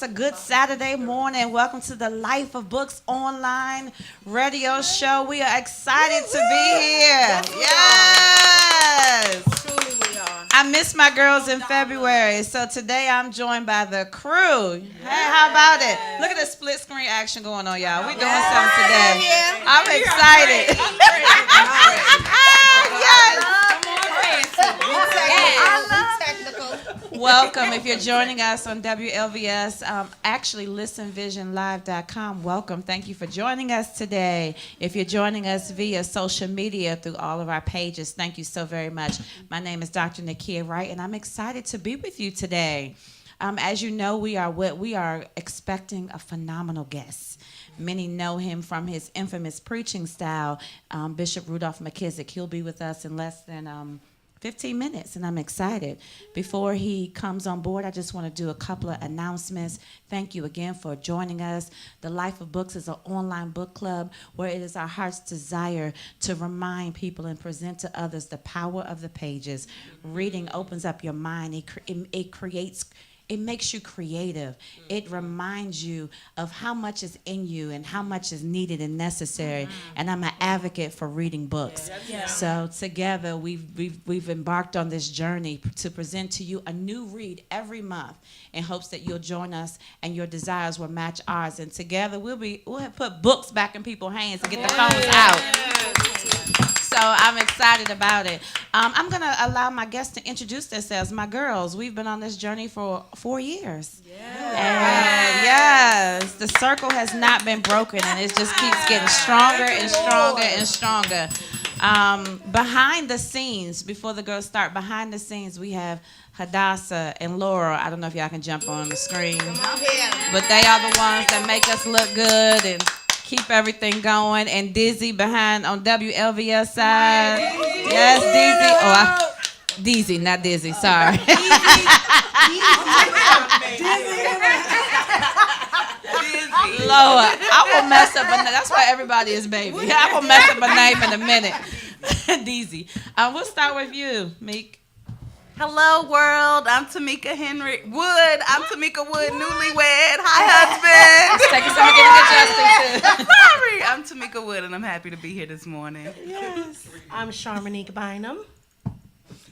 a good Saturday morning. Welcome to the Life of Books online radio show. We are excited to be here. Yes. Truly we are. I missed my girls in February, so today I'm joined by the crew. Hey, how about it? Look at the split screen action going on, y'all. We're doing something today. I'm excited. Yes. Welcome. If you're joining us on WLVS, actually listenvisionlive.com, welcome. Thank you for joining us today. If you're joining us via social media through all of our pages, thank you so very much. My name is Dr. Nakia Wright, and I'm excited to be with you today. As you know, we are expecting a phenomenal guest. Many know him from his infamous preaching style, Bishop Rudolph McKissick. He'll be with us in less than 15 minutes, and I'm excited. Before he comes on board, I just want to do a couple of announcements. Thank you again for joining us. The Life of Books is an online book club where it is our heart's desire to remind people and present to others the power of the pages. Reading opens up your mind. It makes you creative. It reminds you of how much is in you and how much is needed and necessary. And I'm an advocate for reading books. So together we've embarked on this journey to present to you a new read every month in hopes that you'll join us and your desires will match ours. And together we'll have put books back in people's hands and get the phones out. So I'm excited about it. I'm going to allow my guests to introduce themselves. My girls, we've been on this journey for 4 years. And yes, the circle has not been broken, and it just keeps getting stronger and stronger and stronger. Behind the scenes, before the girls start, behind the scenes, we have Hadassah and Laura. I don't know if y'all can jump on the screen. But they are the ones that make us look good and keep everything going. And Dizzy behind on WLVS side. Yes, Dizzy. Dizzy, not Dizzy. Sorry. Lord, I will mess up. That's why everybody is baby. I will mess up a name in a minute. Dizzy. We'll start with you, Meek. Hello, world. I'm Tamika Henry Wood. I'm Tamika Wood, newlywed. Hi, husband. Take a second to get adjusted. Sorry. I'm Tamika Wood, and I'm happy to be here this morning. Yes. I'm Sharmonique Bynum.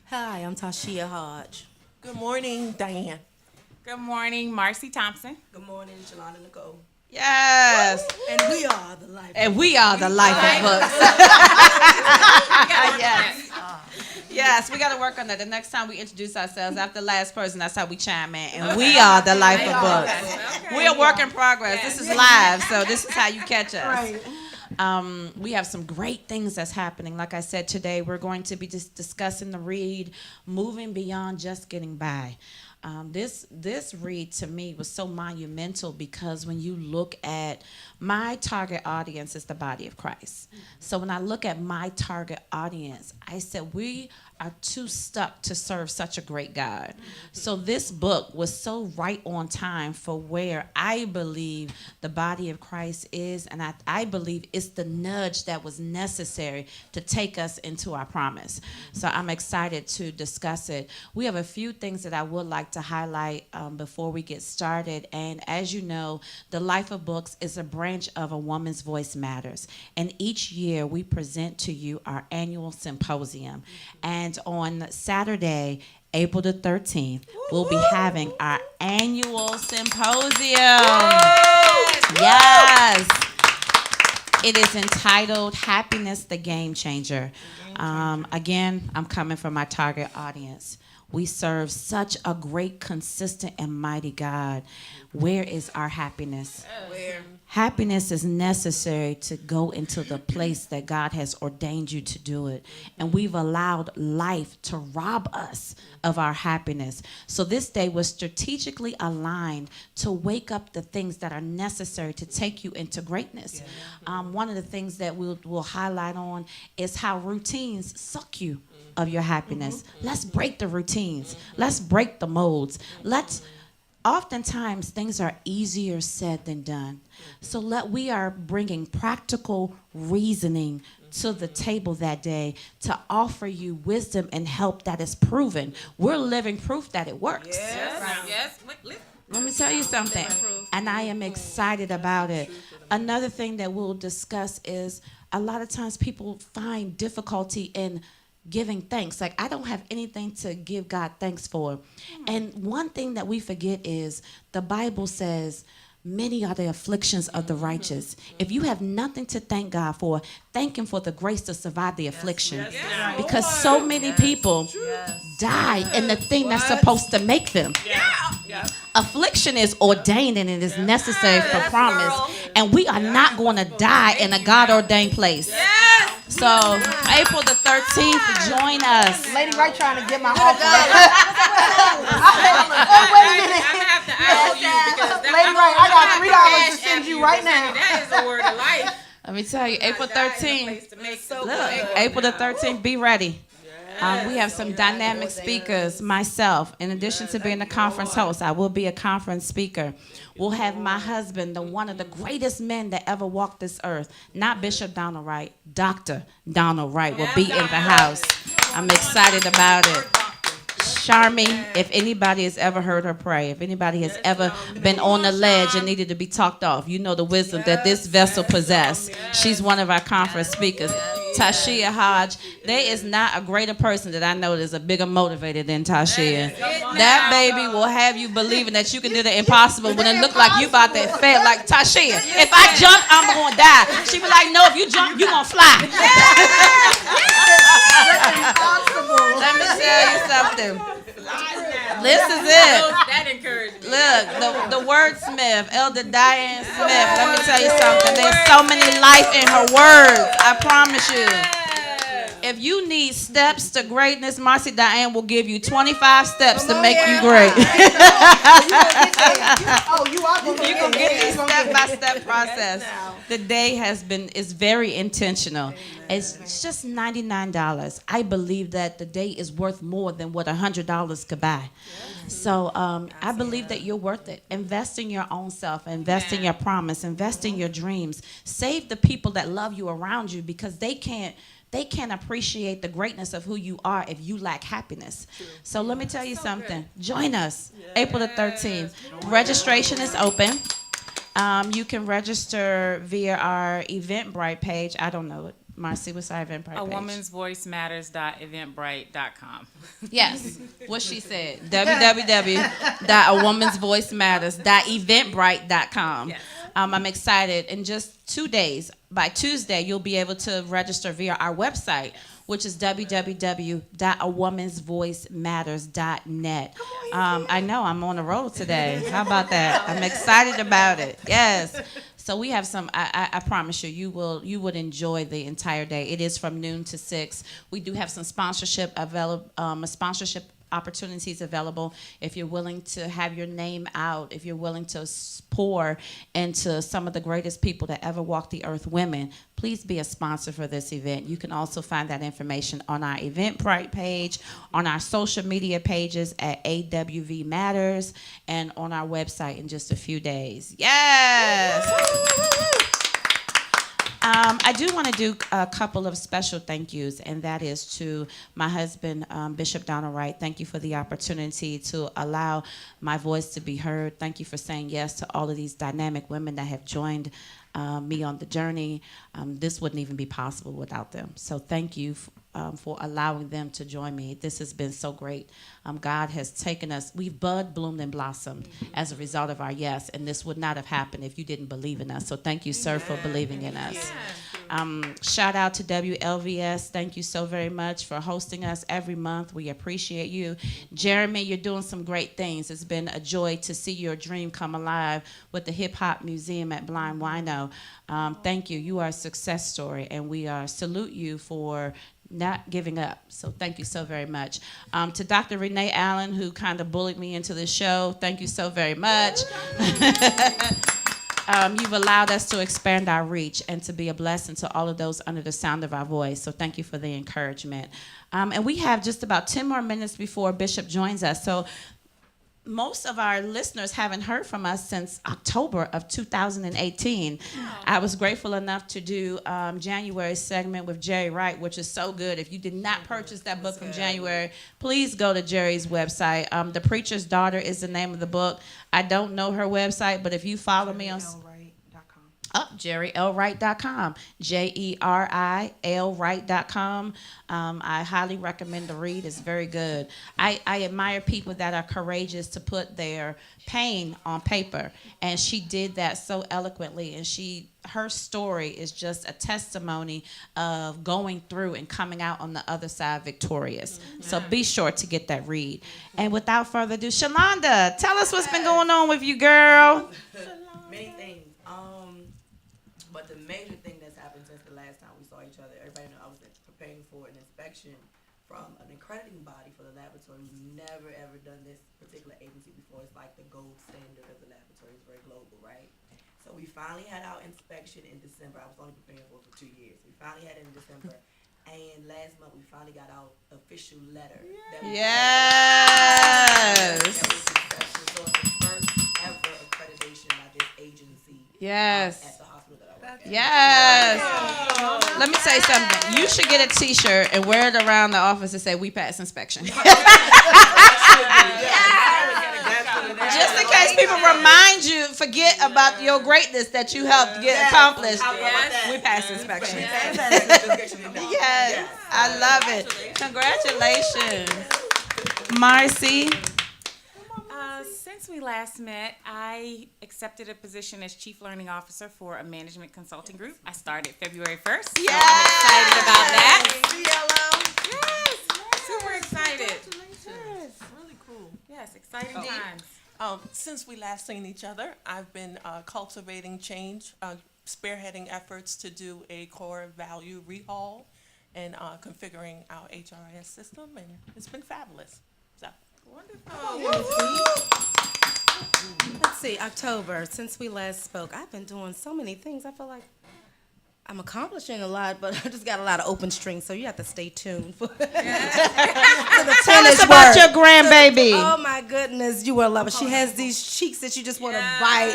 Hi, I'm Tashia Hodge. Good morning, Diane. Good morning, Marcy Thompson. Good morning, Shalana Nicole. Yes. And we are the life. And we are the Life of Books. Yes. Yes, we got to work on that. The next time we introduce ourselves after the last person, that's how we chime in. And we are the Life of Books. We're a work in progress. This is live, so this is how you catch us. Right. We have some great things that's happening. Like I said, today we're going to be just discussing the read, Moving Beyond Just Getting By. This read to me was so monumental because when you look at my target audience is the body of Christ. So when I look at my target audience, I said we are too stuck to serve such a great God. So this book was so right on time for where I believe the body of Christ is, and I believe it's the nudge that was necessary to take us into our promise. So I'm excited to discuss it. We have a few things that I would like to highlight before we get started. And as you know, the Life of Books is a branch of A Woman's Voice Matters. And each year we present to you our annual symposium. And on Saturday, April the 13th, we'll be having our annual symposium. Yes. It is entitled Happiness, the Game Changer. Again, I'm coming from my target audience. We serve such a great, consistent, and mighty God. Where is our happiness? Where? Happiness is necessary to go into the place that God has ordained you to do it. And we've allowed life to rob us of our happiness. So this day was strategically aligned to wake up the things that are necessary to take you into greatness. One of the things that we'll highlight on is how routines suck you of your happiness. Let's break the routines. Let's break the molds. Oftentimes things are easier said than done. So we are bringing practical reasoning to the table that day to offer you wisdom and help that is proven. We're living proof that it works. Yes. Let me tell you something, and I am excited about it. Another thing that we'll discuss is a lot of times people find difficulty in giving thanks. Like, I don't have anything to give God thanks for. And one thing that we forget is the Bible says, many are the afflictions of the righteous. If you have nothing to thank God for, thank Him for the grace to survive the affliction. Because so many people die in the thing that's supposed to make them. Affliction is ordained and it is necessary for promise. And we are not going to die in a God-ordained place. So, April the 13th, join us. Lady Right trying to get my offering. I'm gonna have to ask you because Lady Right, I got $3 to send you right now. That is a word of life. Let me tell you, April 13th. Look, Look, April the 13th, be ready. We have some dynamic speakers. Myself, in addition to being a conference host, I will be a conference speaker. We'll have my husband, one of the greatest men that ever walked this earth, not Bishop Donald Wright, Dr. Donald Wright will be in the house. I'm excited about it. Charmy, if anybody has ever heard her pray, if anybody has ever been on the ledge and needed to be talked off, you know the wisdom that this vessel possesses. She's one of our conference speakers. Tashia Hodge, there is not a greater person that I know that's a bigger motivator than Tashia. That baby will have you believing that you can do the impossible when it look like you about to fail. Like, Tashia, if I jump, I'm going to die. She be like, no, if you jump, you going to fly. Let me tell you something. This is it. that encouraged me. Look, the wordsmith, Elder Diane Smith. Let me tell you something. There's so many life in her words. I promise you. If you need steps to greatness, Marcy Diane will give you 25 steps to make you great. You can get the step-by-step process. The day is very intentional. It's just $99. I believe that the day is worth more than what $100 could buy. So I believe that you're worth it. Invest in your own self. Invest in your promise. Invest in your dreams. Save the people that love you around you because they can't appreciate the greatness of who you are if you lack happiness. So let me tell you something. Join us April the 13th. Registration is open. You can register via our Eventbrite page. I don't know it. Marcy, what's our Eventbrite page? awomensvoicematters.eventbrite.com. Yes, what she said. www.awomensvoicematters.eventbrite.com. Yes. I'm excited. In just 2 days, by Tuesday, you'll be able to register via our website, which is www.awomensvoicematters.net. I know I'm on the road today. How about that? I'm excited about it. Yes. So we have some. I promise you would enjoy the entire day. It is from noon to 6. We do have some sponsorship opportunities available. If you're willing to have your name out, if you're willing to pour into some of the greatest people that ever walked the earth, women, please be a sponsor for this event. You can also find that information on our Eventbrite page, on our social media pages at AWV Matters, and on our website in just a few days. Yes! I do want to do a couple of special thank yous, and that is to my husband, Bishop Donald Wright. Thank you for the opportunity to allow my voice to be heard. Thank you for saying yes to all of these dynamic women that have joined me on the journey. This wouldn't even be possible without them. So thank you for allowing them to join me. This has been so great. God has taken us, we've bud, bloomed, and blossomed as a result of our yes, and this would not have happened if you didn't believe in us. So thank you, sir, for believing in us. Shout out to WLVS. Thank you so very much for hosting us every month. We appreciate you. Jeremy, you're doing some great things. It's been a joy to see your dream come alive with the Hip Hop Museum at Blind Wino. Thank you. You are a success story, and we salute you for not giving up. So thank you so very much. To Dr. Renee Allen, who kind of bullied me into the show, thank you so very much. You've allowed us to expand our reach and to be a blessing to all of those under the sound of our voice. So thank you for the encouragement. And we have just about 10 more minutes before Bishop joins us. So most of our listeners haven't heard from us since October of 2018. I was grateful enough to do January segment with Jerry Wright, which is so good. If you did not purchase that book from January, please go to Jerry's website. The Preacher's Daughter is the name of the book. I don't know her website, but if you follow me on... JerryLWright.com, JerryLWright.com. I highly recommend the read. It's very good. I admire people that are courageous to put their pain on paper, and she did that so eloquently. And her story is just a testimony of going through and coming out on the other side victorious. Mm-hmm. So be sure to get that read. And without further ado, Shalonda, tell us what's been going on with you, girl. Many things. But the major thing that's happened since the last time we saw each other, everybody know I was preparing for an inspection from an accrediting body for the laboratory. We've never ever done this particular agency before. It's like the gold standard of the laboratory. It's very global, right? So we finally had our inspection in December. I was only preparing for it for 2 years. We finally had it in December. And last month we finally got our official letter. Yes. That was successful. So it's the first ever accreditation by this agency. Yes. At the hospital that I work at. Yes. Let me say something. You should get a T-shirt and wear it around the office and say, "We pass inspection." Just in case people forget about your greatness that you helped get accomplished. We pass inspection. Yes. I love it. Congratulations. Marcy. Since we last met, I accepted a position as Chief Learning Officer for a management consulting group. I started February 1st. So I'm excited about that. Yes, super excited. Yes. Really cool. Yes, exciting times. Since we last seen each other, I've been cultivating change, spearheading efforts to do a core value rehaul and configuring our HRIS system, and it's been fabulous. So. Let's see, October, since we last spoke, I've been doing so many things. I feel like I'm accomplishing a lot, but I just got a lot of open strings, so you have to stay tuned for the Tell us about your grandbaby. Oh my goodness, you will love her. She has these cheeks that you just want to bite.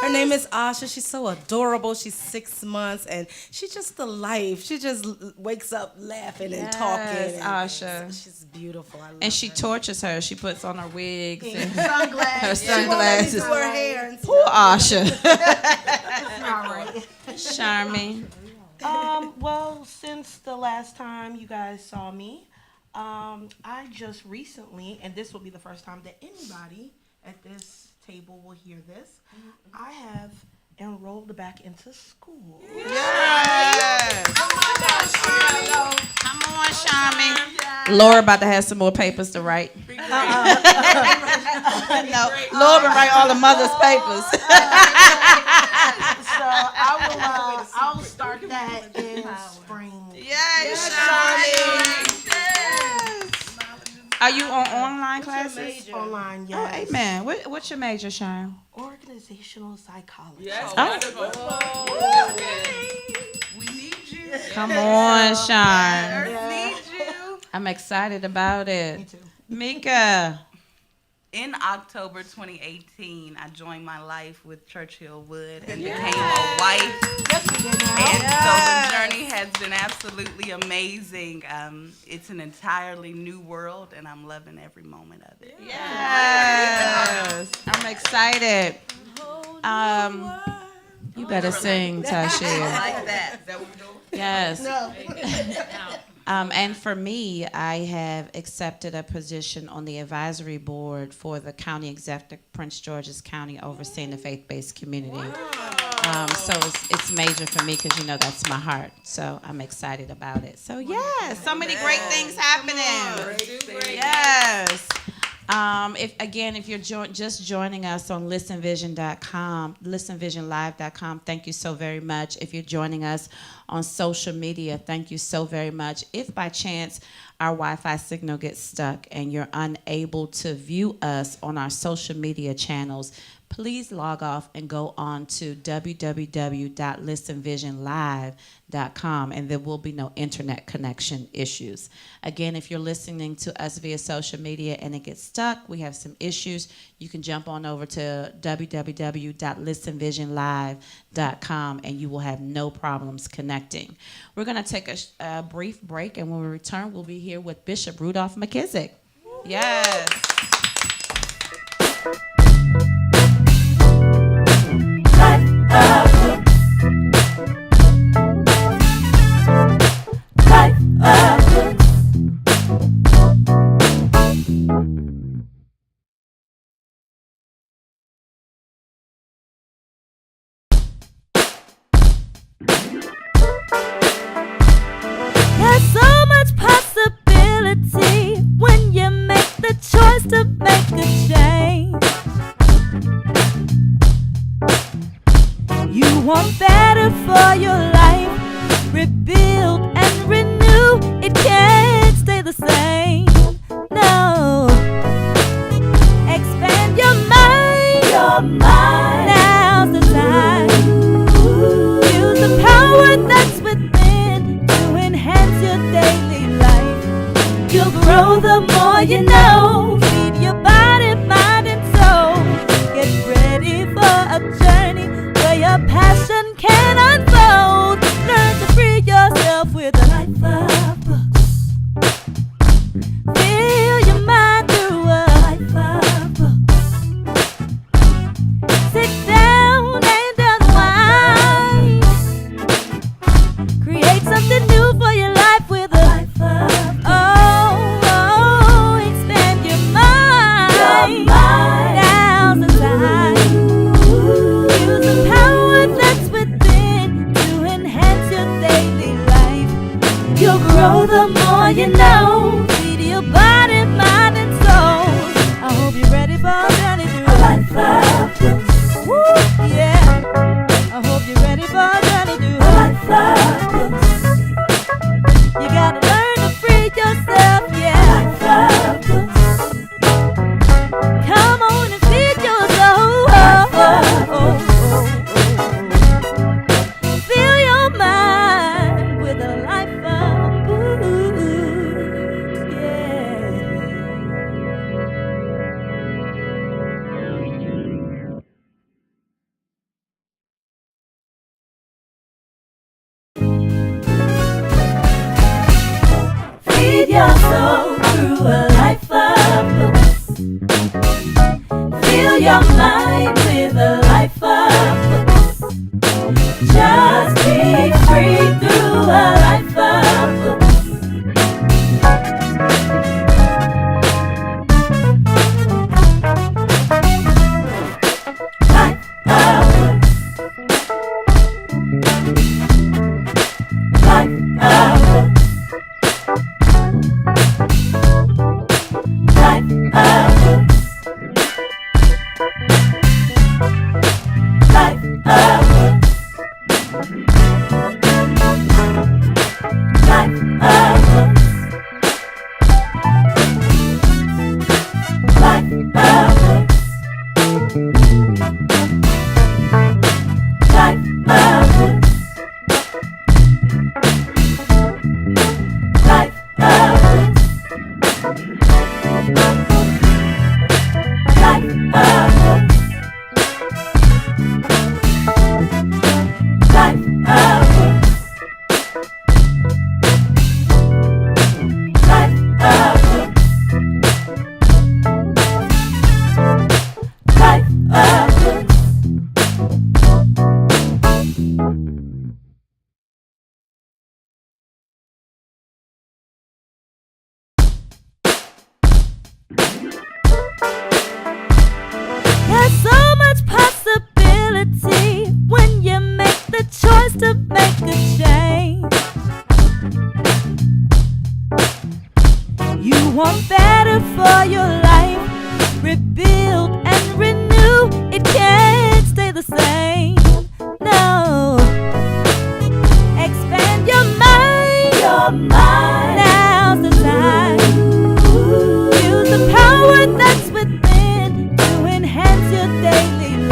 Her name is Asha. She's so adorable. She's 6 months, and she's just the life. She just wakes up laughing and talking. And Asha. She's beautiful. I love And she her. tortures her. She puts on her wigs and Sunglasses. her She won't sunglasses. let me do her hair and Poor Asha. All right. Charmy. Well, since the last time you guys saw me, I just recently, and this will be the first time that anybody at this table will hear this, I have enrolled back into school. Yes. Come on, Charmy. Laura about to have some more papers to write. No, Laura will write all the mother's papers. So I'll start that in spring. Yes, Charmy. Are you on online classes? Online, Oh, yes. amen. What's your major, Charm? Organizational psychology. Yes, Oh. wonderful. We need you. Come on, Charm. Earth needs you. I'm excited about it. Me too. Mika. In October 2018, I joined my life with Churchill Wood and became a wife. And so the journey has been absolutely amazing. It's an entirely new world, and I'm loving every moment of it. Yes. I'm excited. You better sing, Tasha. Like that. Is that what we're doing? Yes. And for me, I have accepted a position on the advisory board for the county executive, Prince George's County, overseeing the faith-based community. So it's major for me because, that's my heart. So I'm excited about it. So, yes, so many great things happening. Yes. If you're just joining us on listenvision.com, listenvisionlive.com, thank you so very much. If you're joining us on social media, thank you so very much. If by chance our Wi-Fi signal gets stuck and you're unable to view us on our social media channels, please log off and go on to www.listenvisionlive.com, and there will be no internet connection issues. Again, if you're listening to us via social media and it gets stuck, we have some issues, you can jump on over to www.listenvisionlive.com and you will have no problems connecting. We're going to take a brief break, and when we return, we'll be here with Bishop Rudolph McKissick. Yes. There's so much possibility when you make the choice to make a change. You want better for your life, rebuild and renew. It can't stay the same. No, expand your mind. Now's the time. Use the power that's within to enhance your daily life. You'll grow the more you know. Feed your body, mind, and soul. Get ready for a journey where your passion can unfold. Learn to free yourself with a life of books. Fill your mind through a life of books. Sit down and unwind. Create something new for your life with a life of expand your mind. Now's the time. Use the power that's within to enhance your daily life. You'll grow the more you know. Feed your body, mind, and soul. I hope you're ready for a journey through a life of books. Woo, yeah. I hope you're ready for a journey through a life of books. You gotta learn to free yourself, yeah. Life of books. Come on and feed your soul. Fill your mind with a life of books, yeah. Feed your soul through a life of books. Fill your mind with a life of books. Just be free through a life of books. Life of books. Life of books. Life of books. Life of books. Life of books. Life of books. Life of books. Life of books. Life of books. Life of books. Life of books. Life of books. There's so much possibility when you make the choice to make a change. You want better for your life, rebuild and renew. It can't stay the same. No, expand your mind. Now's the time. Use the power that's within to enhance your daily life.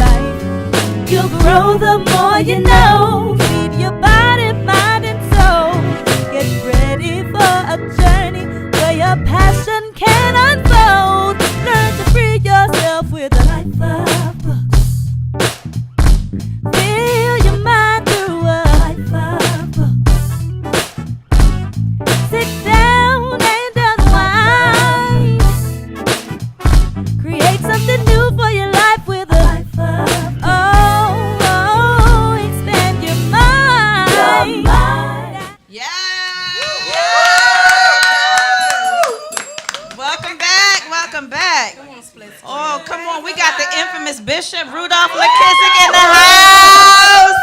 Bishop Rudolph McKissick in the house.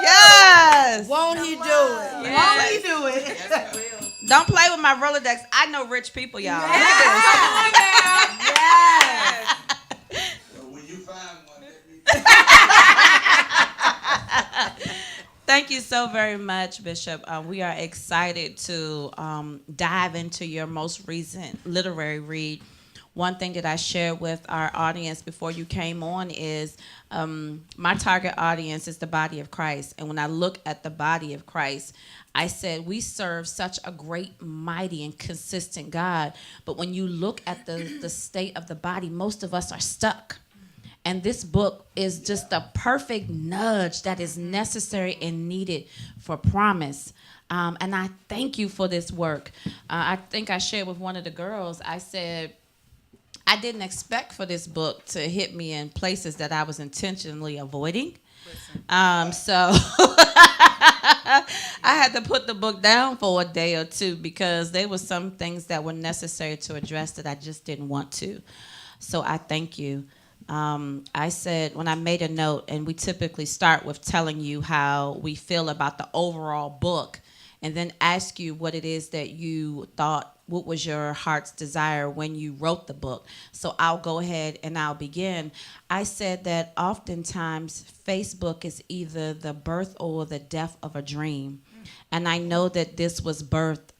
Yes. Won't he do it? Yes. Won't he do it? Yes, we will. Don't play with my Rolodex. I know rich people, y'all. Yes. Well, when you find one, let me. Thank you so very much, Bishop. We are excited to dive into your most recent literary read. One thing that I shared with our audience before you came on is my target audience is the body of Christ. And when I look at the body of Christ, I said we serve such a great, mighty, and consistent God. But when you look at the state of the body, most of us are stuck. And this book is just the perfect nudge that is necessary and needed for promise. And I thank you for this work. I think I shared with one of the girls, I said, I didn't expect for this book to hit me in places that I was intentionally avoiding. So I had to put the book down for a day or two because there were some things that were necessary to address that I just didn't want to. So I thank you. I said when I made a note, and we typically start with telling you how we feel about the overall book and then ask you what it is that you thought, what was your heart's desire when you wrote the book. So I'll go ahead and I'll begin. I said that oftentimes Facebook is either the birth or the death of a dream. And I know that this was birthed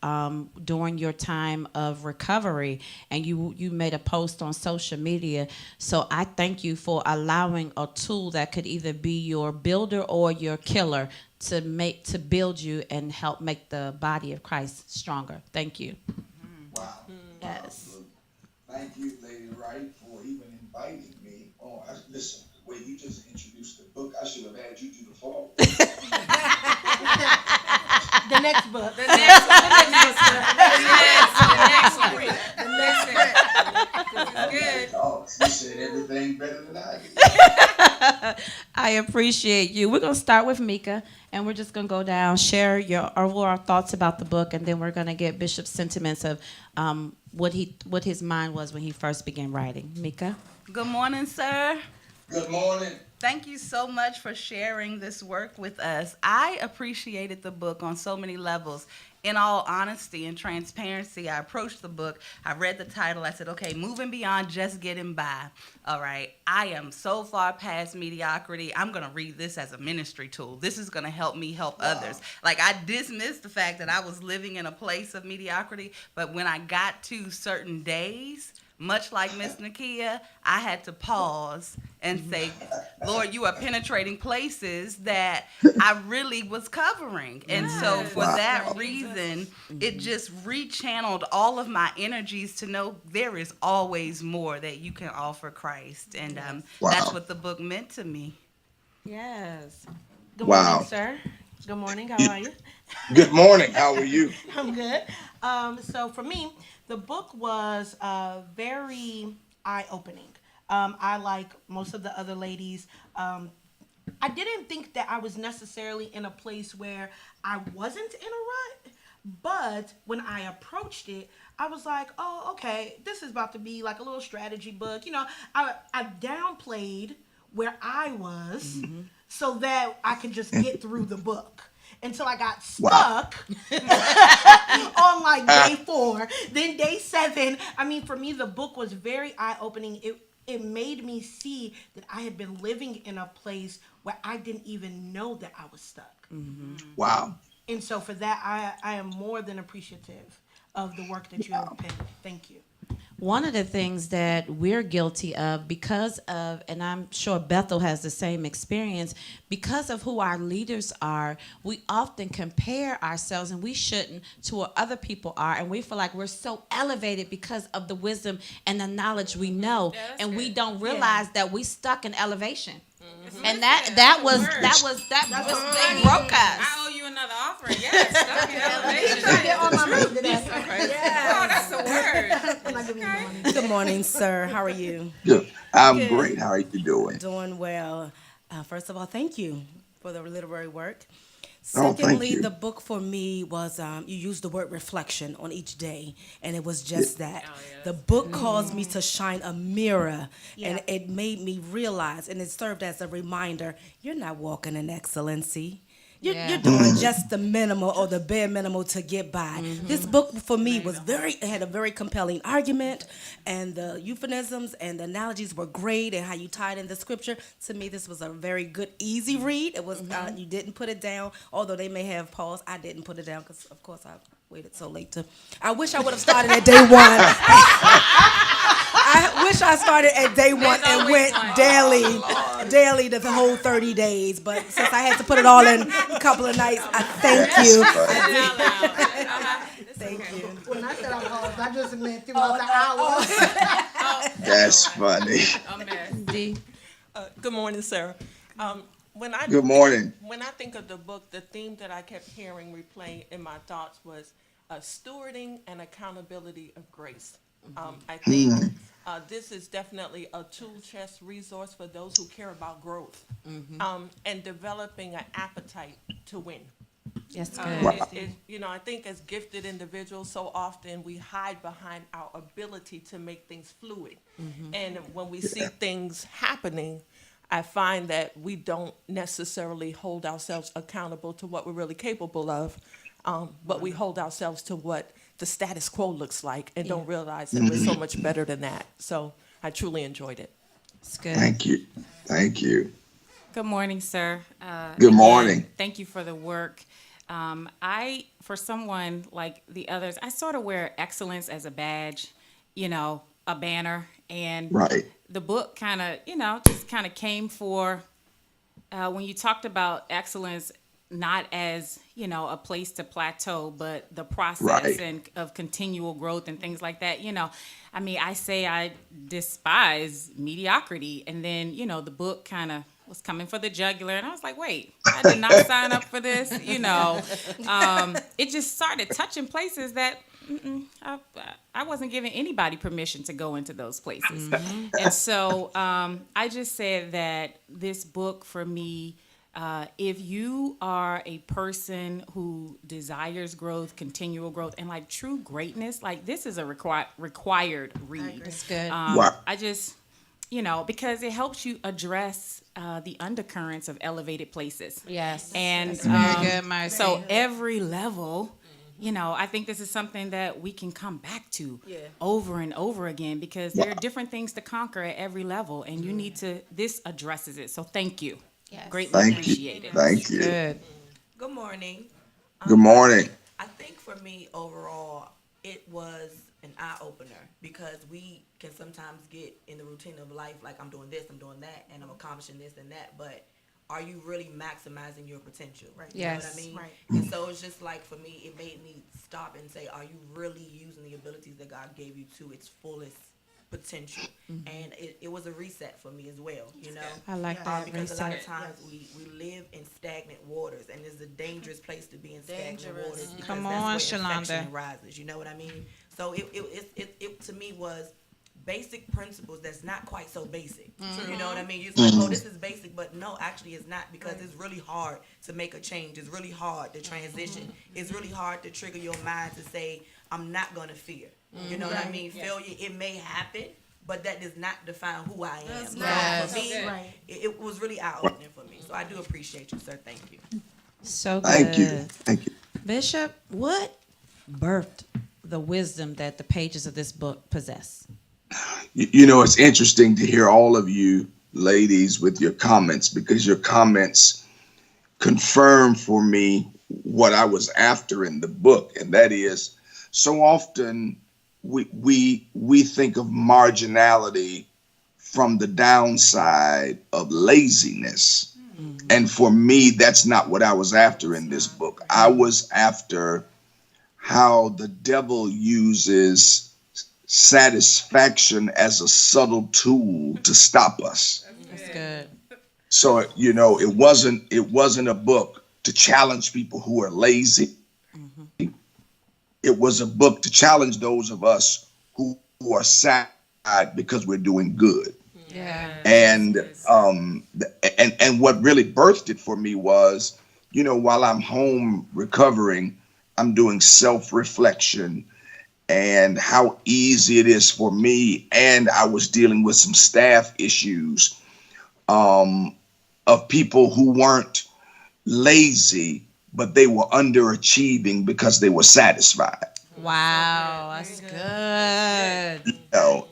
during your time of recovery, and you made a post on social media. So I thank you for allowing a tool that could either be your builder or your killer to build you and help make the body of Christ stronger. Thank you. Wow. Yes. Thank you, Lady Wright, for even inviting me on. Listen, the way you just introduced the book, I should have had you do the fall. The next book. The next one. The next one. Good. Oh, you said everything better than I did. I appreciate you. We're going to start with Mika, and we're just going to go down, share our thoughts about the book, and then we're going to get Bishop's sentiments of what his mind was when he first began writing. Mika? Good morning, sir. Good morning. Thank you so much for sharing this work with us. I appreciated the book on so many levels. In all honesty and transparency, I approached the book. I read the title. I said, okay, moving beyond just getting by. All right, I am so far past mediocrity. I'm going to read this as a ministry tool. This is going to help me help others. Like, I dismissed the fact that I was living in a place of mediocrity, but when I got to certain days, much like Miss Nakia, I had to pause and say, Lord, you are penetrating places that I really was covering. And so for that reason, it just rechanneled all of my energies to know there is always more that you can offer Christ. And that's what the book meant to me. Yes. Good morning, sir. Good morning. How are you? Good morning. How are you? I'm good. So for me, the book was very eye-opening. I, like most of the other ladies, I didn't think that I was necessarily in a place where I wasn't in a rut, but when I approached it, I was like, oh, okay, this is about to be like a little strategy book. You know, I downplayed where I was so that I could just get through the book. Until I got stuck on like day 4, then day 7. I mean, for me, the book was very eye-opening. It made me see that I had been living in a place where I didn't even know that I was stuck. Wow. And so for that, I am more than appreciative of the work that you have penned. Thank you. One of the things that we're guilty of because of, and I'm sure Bethel has the same experience, because of who our leaders are, we often compare ourselves, and we shouldn't, to what other people are, and we feel like we're so elevated because of the wisdom and the knowledge we know, and we don't realize that we stuck in elevation. And that was they broke us. I owe you another offering. Yes, stuck in elevation. Get on my mind today. Oh, that's a word. I'm not giving you the money. Good morning, sir. How are you? Good. I'm great. How are you doing? Doing well. First of all, thank you for the literary work. Oh, thank Secondly, you. the book for me was you used the word reflection on each day, and it was just that. The book caused me to shine a mirror, and it made me realize, and it served as a reminder: you're not walking in excellency. You're doing just the minimal or the bare minimal to get by. This book for me was it had a very compelling argument, and the euphemisms and the analogies were great, and how you tied in the scripture. To me, this was a very good, easy read. It was you didn't put it down, although they may have paused. I didn't put it down because, of course, I waited so late to. I wish I would have started at day one. I wish I started at day one and went daily the whole 30 days. But since I had to put it all in a couple of nights, I thank you. Thank you. When I said I paused, I just meant throughout the hour. That's funny. D. Good morning, Sarah. Good morning. When I think of the book, the theme that I kept hearing replay in my thoughts was stewarding and accountability of grace. I think this is definitely a tool chest resource for those who care about growth and developing an appetite to win. That's good. I think as gifted individuals, so often we hide behind our ability to make things fluid. And when we see things happening, I find that we don't necessarily hold ourselves accountable to what we're really capable of, but we hold ourselves to what the status quo looks like and don't realize that we're so much better than that. So I truly enjoyed it. It's good. Thank you. Thank you. Good morning, sir. Good morning. Thank you for the work. For someone like the others, I sort of wear excellence as a badge, a banner. And the book kind of, just kind of came for when you talked about excellence, not as, a place to plateau, but the process and of continual growth and things like that. I say I despise mediocrity. And then, the book kind of was coming for the jugular. And I was like, wait, I did not sign up for this. It just started touching places that I wasn't giving anybody permission to go into those places. And so I just said that this book for me, if you are a person who desires growth, continual growth, and like true greatness, like this is a required read. That's good. I just, because it helps you address the undercurrents of elevated places. Yes. And that's very good, Marcy. So every level, I think this is something that we can come back to over and over again because there are different things to conquer at every level, and you need to. This addresses it. So thank you. Yes. Greatly appreciate it. Thank you. Good. Good morning. Good morning. I think for me overall, it was an eye opener because we can sometimes get in the routine of life, like I'm doing this, I'm doing that, and I'm accomplishing this and that, but are you really maximizing your potential? Right. Yes. You know what I mean? Right. And so it's just like for me, it made me stop and say, are you really using the abilities that God gave you to its fullest potential? And it was a reset for me as well, I like that because reset. a lot of times we live in stagnant waters, and it's a dangerous place to be in stagnant waters because Come that's on, where infection Shalonda. arises. You know what I mean? So it to me was basic principles that's not quite so basic. You know what I mean? You're like, oh, this is basic, but no, actually it's not, because it's really hard to make a change. It's really hard to transition. It's really hard to trigger your mind to say, I'm not going to fear. You know what I mean? Failure, it may happen, but that does not define who I am. Yes. So for me, it was really eye-opening for me. So I do appreciate you, sir. Thank you. So good. Thank you. Thank you. Bishop, what birthed the wisdom that the pages of this book possess? It's interesting to hear all of you ladies with your comments, because your comments confirm for me what I was after in the book. And that is, so often we think of marginality from the downside of laziness. And for me, that's not what I was after in this book. I was after how the devil uses satisfaction as a subtle tool to stop us. That's good. So, it wasn't a book to challenge people who are lazy. It was a book to challenge those of us who are sad because we're doing good. Yeah. And what really birthed it for me was, while I'm home recovering, I'm doing self-reflection and how easy it is for me. And I was dealing with some staff issues of people who weren't lazy, but they were underachieving because they were satisfied. Wow, that's good.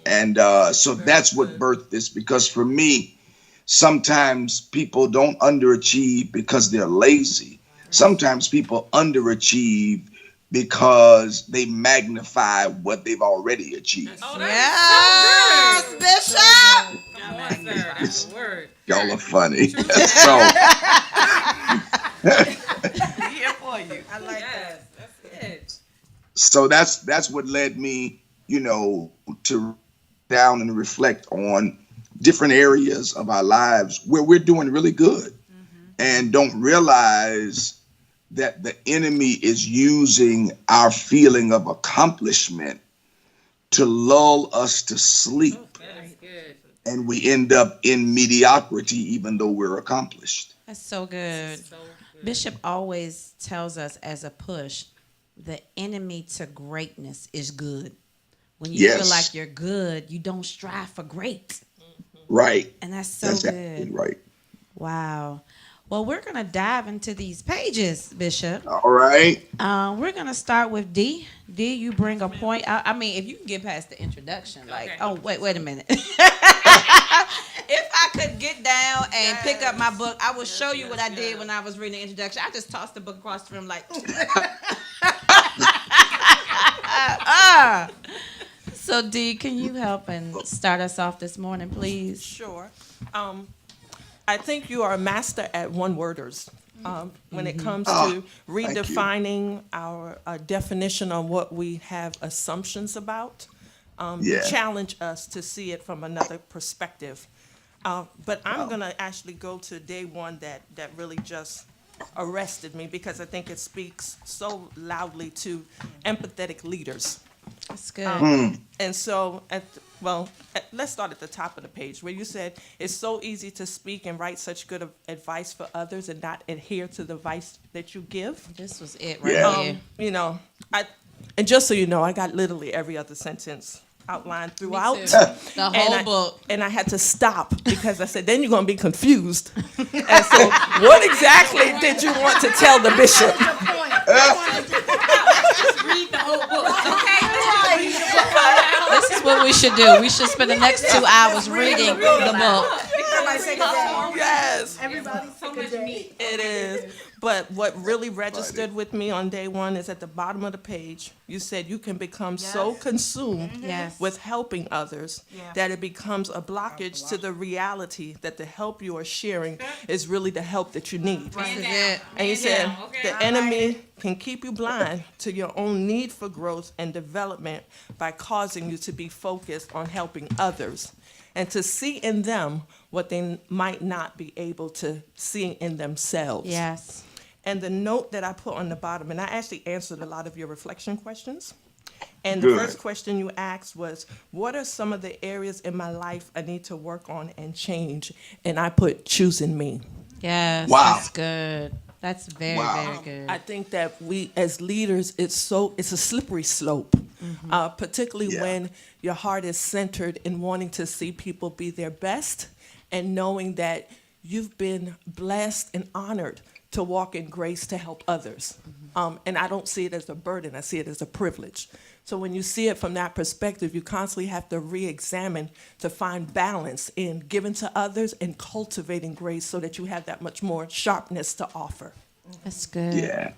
And so that's what birthed this, because for me, sometimes people don't underachieve because they're lazy. Sometimes people underachieve because they magnify what they've already achieved. Yes, Bishop. Come on, sir. Word. Y'all are funny. So Here for you. I like that. That's it. so that's what led me, to down and reflect on different areas of our lives where we're doing really good and don't realize that the enemy is using our feeling of accomplishment to lull us to sleep. That's good. And we end up in mediocrity even though we're accomplished. That's so good. Bishop always tells us as a push, the enemy to greatness is good. When you feel like you're good, you don't strive for great. Right. And that's so That's good. absolutely right. Wow. Well, we're going to dive into these pages, Bishop. All right. We're going to start with D. D, you bring a point. I mean, if you can get past the introduction, like, Okay. oh, wait a minute. If I could get down and pick up my book, I will show you what I did when I was reading the introduction. I just tossed the book across the room like. So, D, can you help and start us off this morning, please? Sure. I think you are a master at one-worders when it comes to redefining our definition on what we have assumptions about. You challenge us to see it from another perspective. But I'm going to actually go to day one that really just arrested me, because I think it speaks so loudly to empathetic leaders. That's good. And so, let's start at the top of the page where you said it's so easy to speak and write such good advice for others and not adhere to the advice that you give. This was it right here. And just so you know, I got literally every other sentence outlined throughout. The whole book. And I had to stop because I said, then you're going to be confused. And so, what exactly did you want to tell the bishop? Read the whole book. This is what we should do. We should spend the next 2 hours reading the book. Everybody take a day. Yes. Everybody take a day. It is. But what really registered with me on day one is at the bottom of the page. You said you can become so consumed Yes. with helping others that it becomes a blockage to the reality that the help you are sharing is really the help that you need. This is it. And you said the enemy can keep you blind to your own need for growth and development by causing you to be focused on helping others and to see in them what they might not be able to see in themselves. Yes. And the note that I put on the bottom, and I actually answered a lot of your reflection questions. And Good. the first question you asked was, what are some of the areas in my life I need to work on and change? And I put choosing me. Yes. Wow. That's good. That's very, very good. I think that we as leaders, it's a slippery slope, particularly when your heart is centered in wanting to see people be their best and knowing that you've been blessed and honored to walk in grace to help others. And I don't see it as a burden, I see it as a privilege. So when you see it from that perspective, you constantly have to re-examine to find balance in giving to others and cultivating grace so that you have that much more sharpness to offer. That's good. Yeah.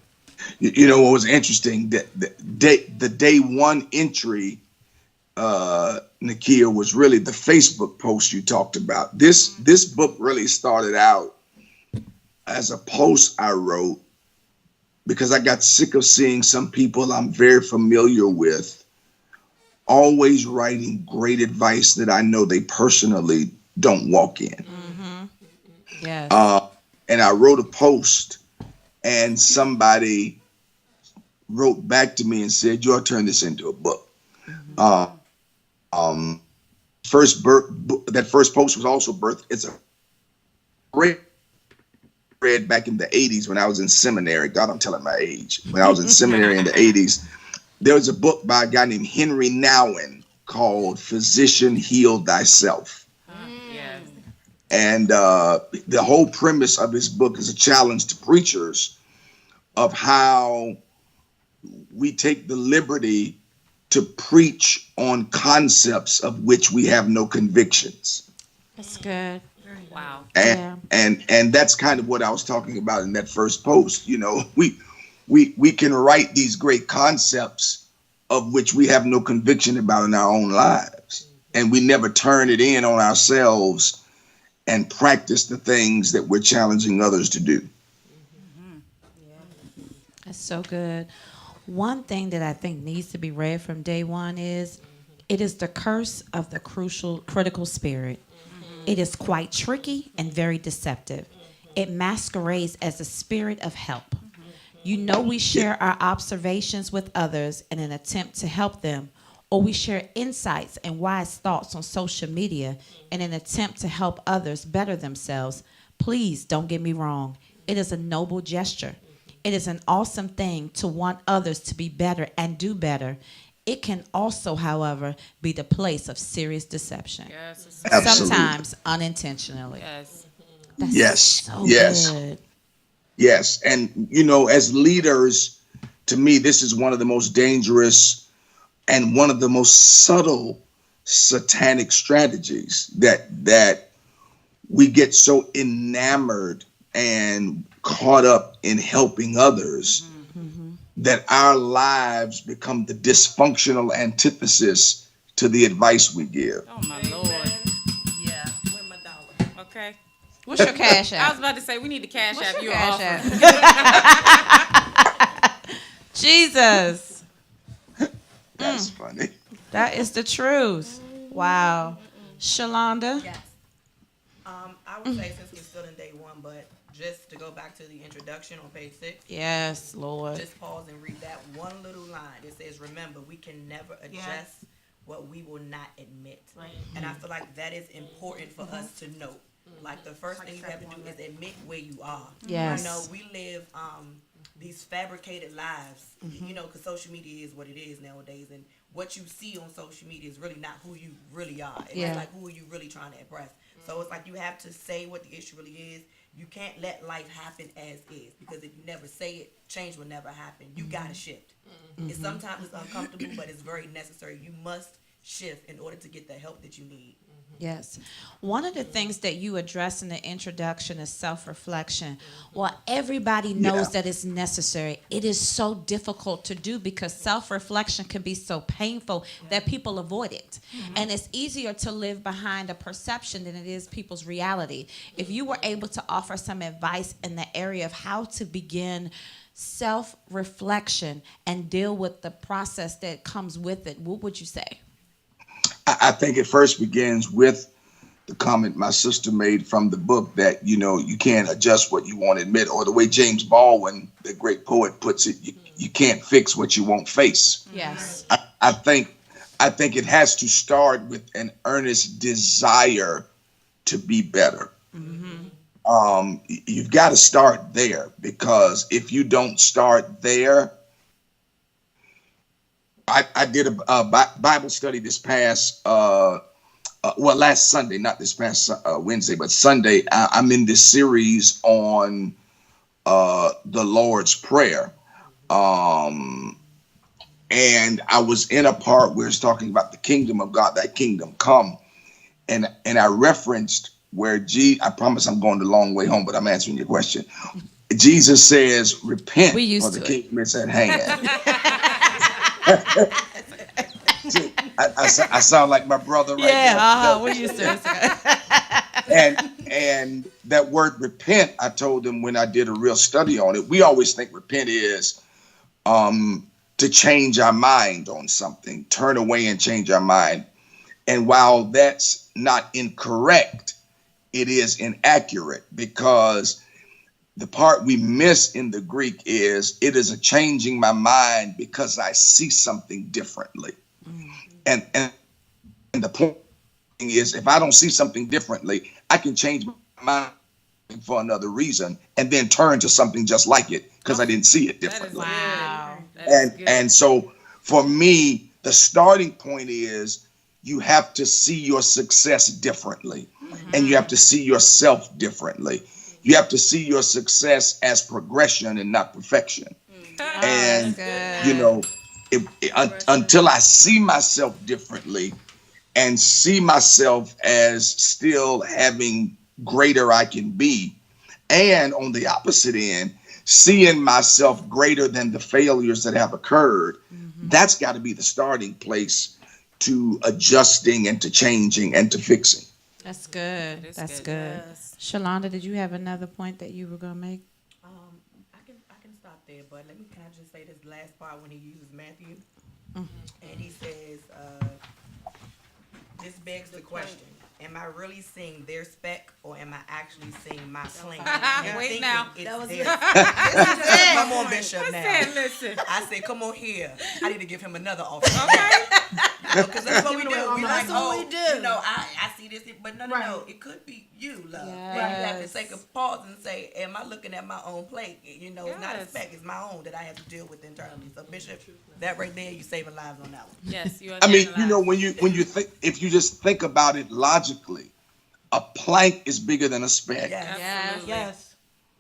You know what was interesting? The day one entry, Nakia, was really the Facebook post you talked about. This book really started out as a post I wrote because I got sick of seeing some people I'm very familiar with always writing great advice that I know they personally don't walk in. Yes. And I wrote a post and somebody wrote back to me and said, "You'll turn this into a book." That first post was also birthed. It's a great read back in the 80s when I was in seminary. God, I'm telling my age. When I was in seminary in the 80s, there was a book by a guy named Henry Nouwen called Physician, Heal Thyself. Yes. And the whole premise of this book is a challenge to preachers of how we take the liberty to preach on concepts of which we have no convictions. That's good. Wow. And that's kind of what I was talking about in that first post. You know, we can write these great concepts of which we have no conviction about in our own lives, and we never turn it in on ourselves and practice the things that we're challenging others to do. That's so good. One thing that I think needs to be read from day one is, it is the curse of the critical spirit. It is quite tricky and very deceptive. It masquerades as a spirit of help. You know, we share our observations with others in an attempt to help them, or we share insights and wise thoughts on social media in an attempt to help others better themselves. Please don't get me wrong. It is a noble gesture. It is an awesome thing to want others to be better and do better. It can also, however, be the place of serious deception. Yes. Absolutely. Sometimes unintentionally. Yes. That's Yes. so Yes. good. Yes. And, you know, as leaders, to me, this is one of the most dangerous and one of the most subtle satanic strategies that we get so enamored and caught up in helping others that our lives become the dysfunctional antithesis to the advice we give. Oh my Lord. Yeah, with my dollar. Okay. What's your cash I app? was about to say we need to cash What's app your you an cash offer. app? Jesus. That's funny. That is the truth. Wow. Shalonda? Yes. I would say, since we're still in day one, but just to go back to the introduction on page 6. Yes, Lord. Just pause and read that one little line. It says, remember, we can never adjust what we will not admit. Right. And I feel like that is important for us to note. Like, the first thing you have to do is admit where you are. Yes. You know, we live these fabricated lives, you know, because social media is what it is nowadays. And what you see on social media is really not who you really are. It's like, who are you really trying to impress? So it's like you have to say what the issue really is. You can't let life happen as is, because if you never say it, change will never happen. You gotta shift. It's sometimes it's uncomfortable, but it's very necessary. You must shift in order to get the help that you need. Yes. One of the things that you address in the introduction is self-reflection. Well, everybody knows that it's necessary. It is so difficult to do because self-reflection can be so painful that people avoid it. And it's easier to live behind a perception than it is people's reality. If you were able to offer some advice in the area of how to begin self-reflection and deal with the process that comes with it, what would you say? I think it first begins with the comment my sister made from the book that, you know, you can't adjust what you won't admit, or the way James Baldwin, the great poet, puts it, you can't fix what you won't face. Yes. I think it has to start with an earnest desire to be better. You've got to start there, because if you don't start there, I did a Bible study this past, last Sunday, not this past Wednesday, but Sunday. I'm in this series on the Lord's Prayer. And I was in a part where it's talking about the kingdom of God, that kingdom come. And I referenced where I promise I'm going the long way home, but I'm answering your question. Jesus says, repent, for the kingdom is at hand. I sound like my brother right now. We used to. And that word repent, I told them when I did a real study on it, we always think repent is to change our mind on something, turn away and change our mind. And while that's not incorrect, it is inaccurate, because the part we miss in the Greek is it is a changing my mind because I see something differently. And the point is, if I don't see something differently, I can change my mind for another reason, and then turn to something just like it because I didn't see it That is differently. wow. That is good. And so for me, the starting point is you have to see your success differently, and you have to see yourself differently. You have to see your success as progression and not perfection. And you know, until I see myself differently and see myself as still having greater I can be, and on the opposite end, seeing myself greater than the failures that have occurred, that's got to be the starting place to adjusting and to changing and to fixing. That's good. That is That's good. good. Shalonda, did you have another point that you were going to make? I can stop there, but can I just say this last part when he uses Matthew, and he says, this begs the question: am I really seeing their spec, or am I actually seeing my sling? And Wait thinking now. it's theirs. Come on, Bishop. Now Listen. I said, come on here. I need to give him another offer. Because that's what we do. We like, you know, I see this, but no. It could be you, love. Yes. But you have to take a pause and say, am I looking at my own plate? You know, it's not a Yes. spec, it's my own that I have to deal with internally. So, Bishop, that right there, you saving lives on that one. Yes, you are. I mean, you know, when you think, if you just think about it logically, a plank is bigger than a speck. Yes. Yes.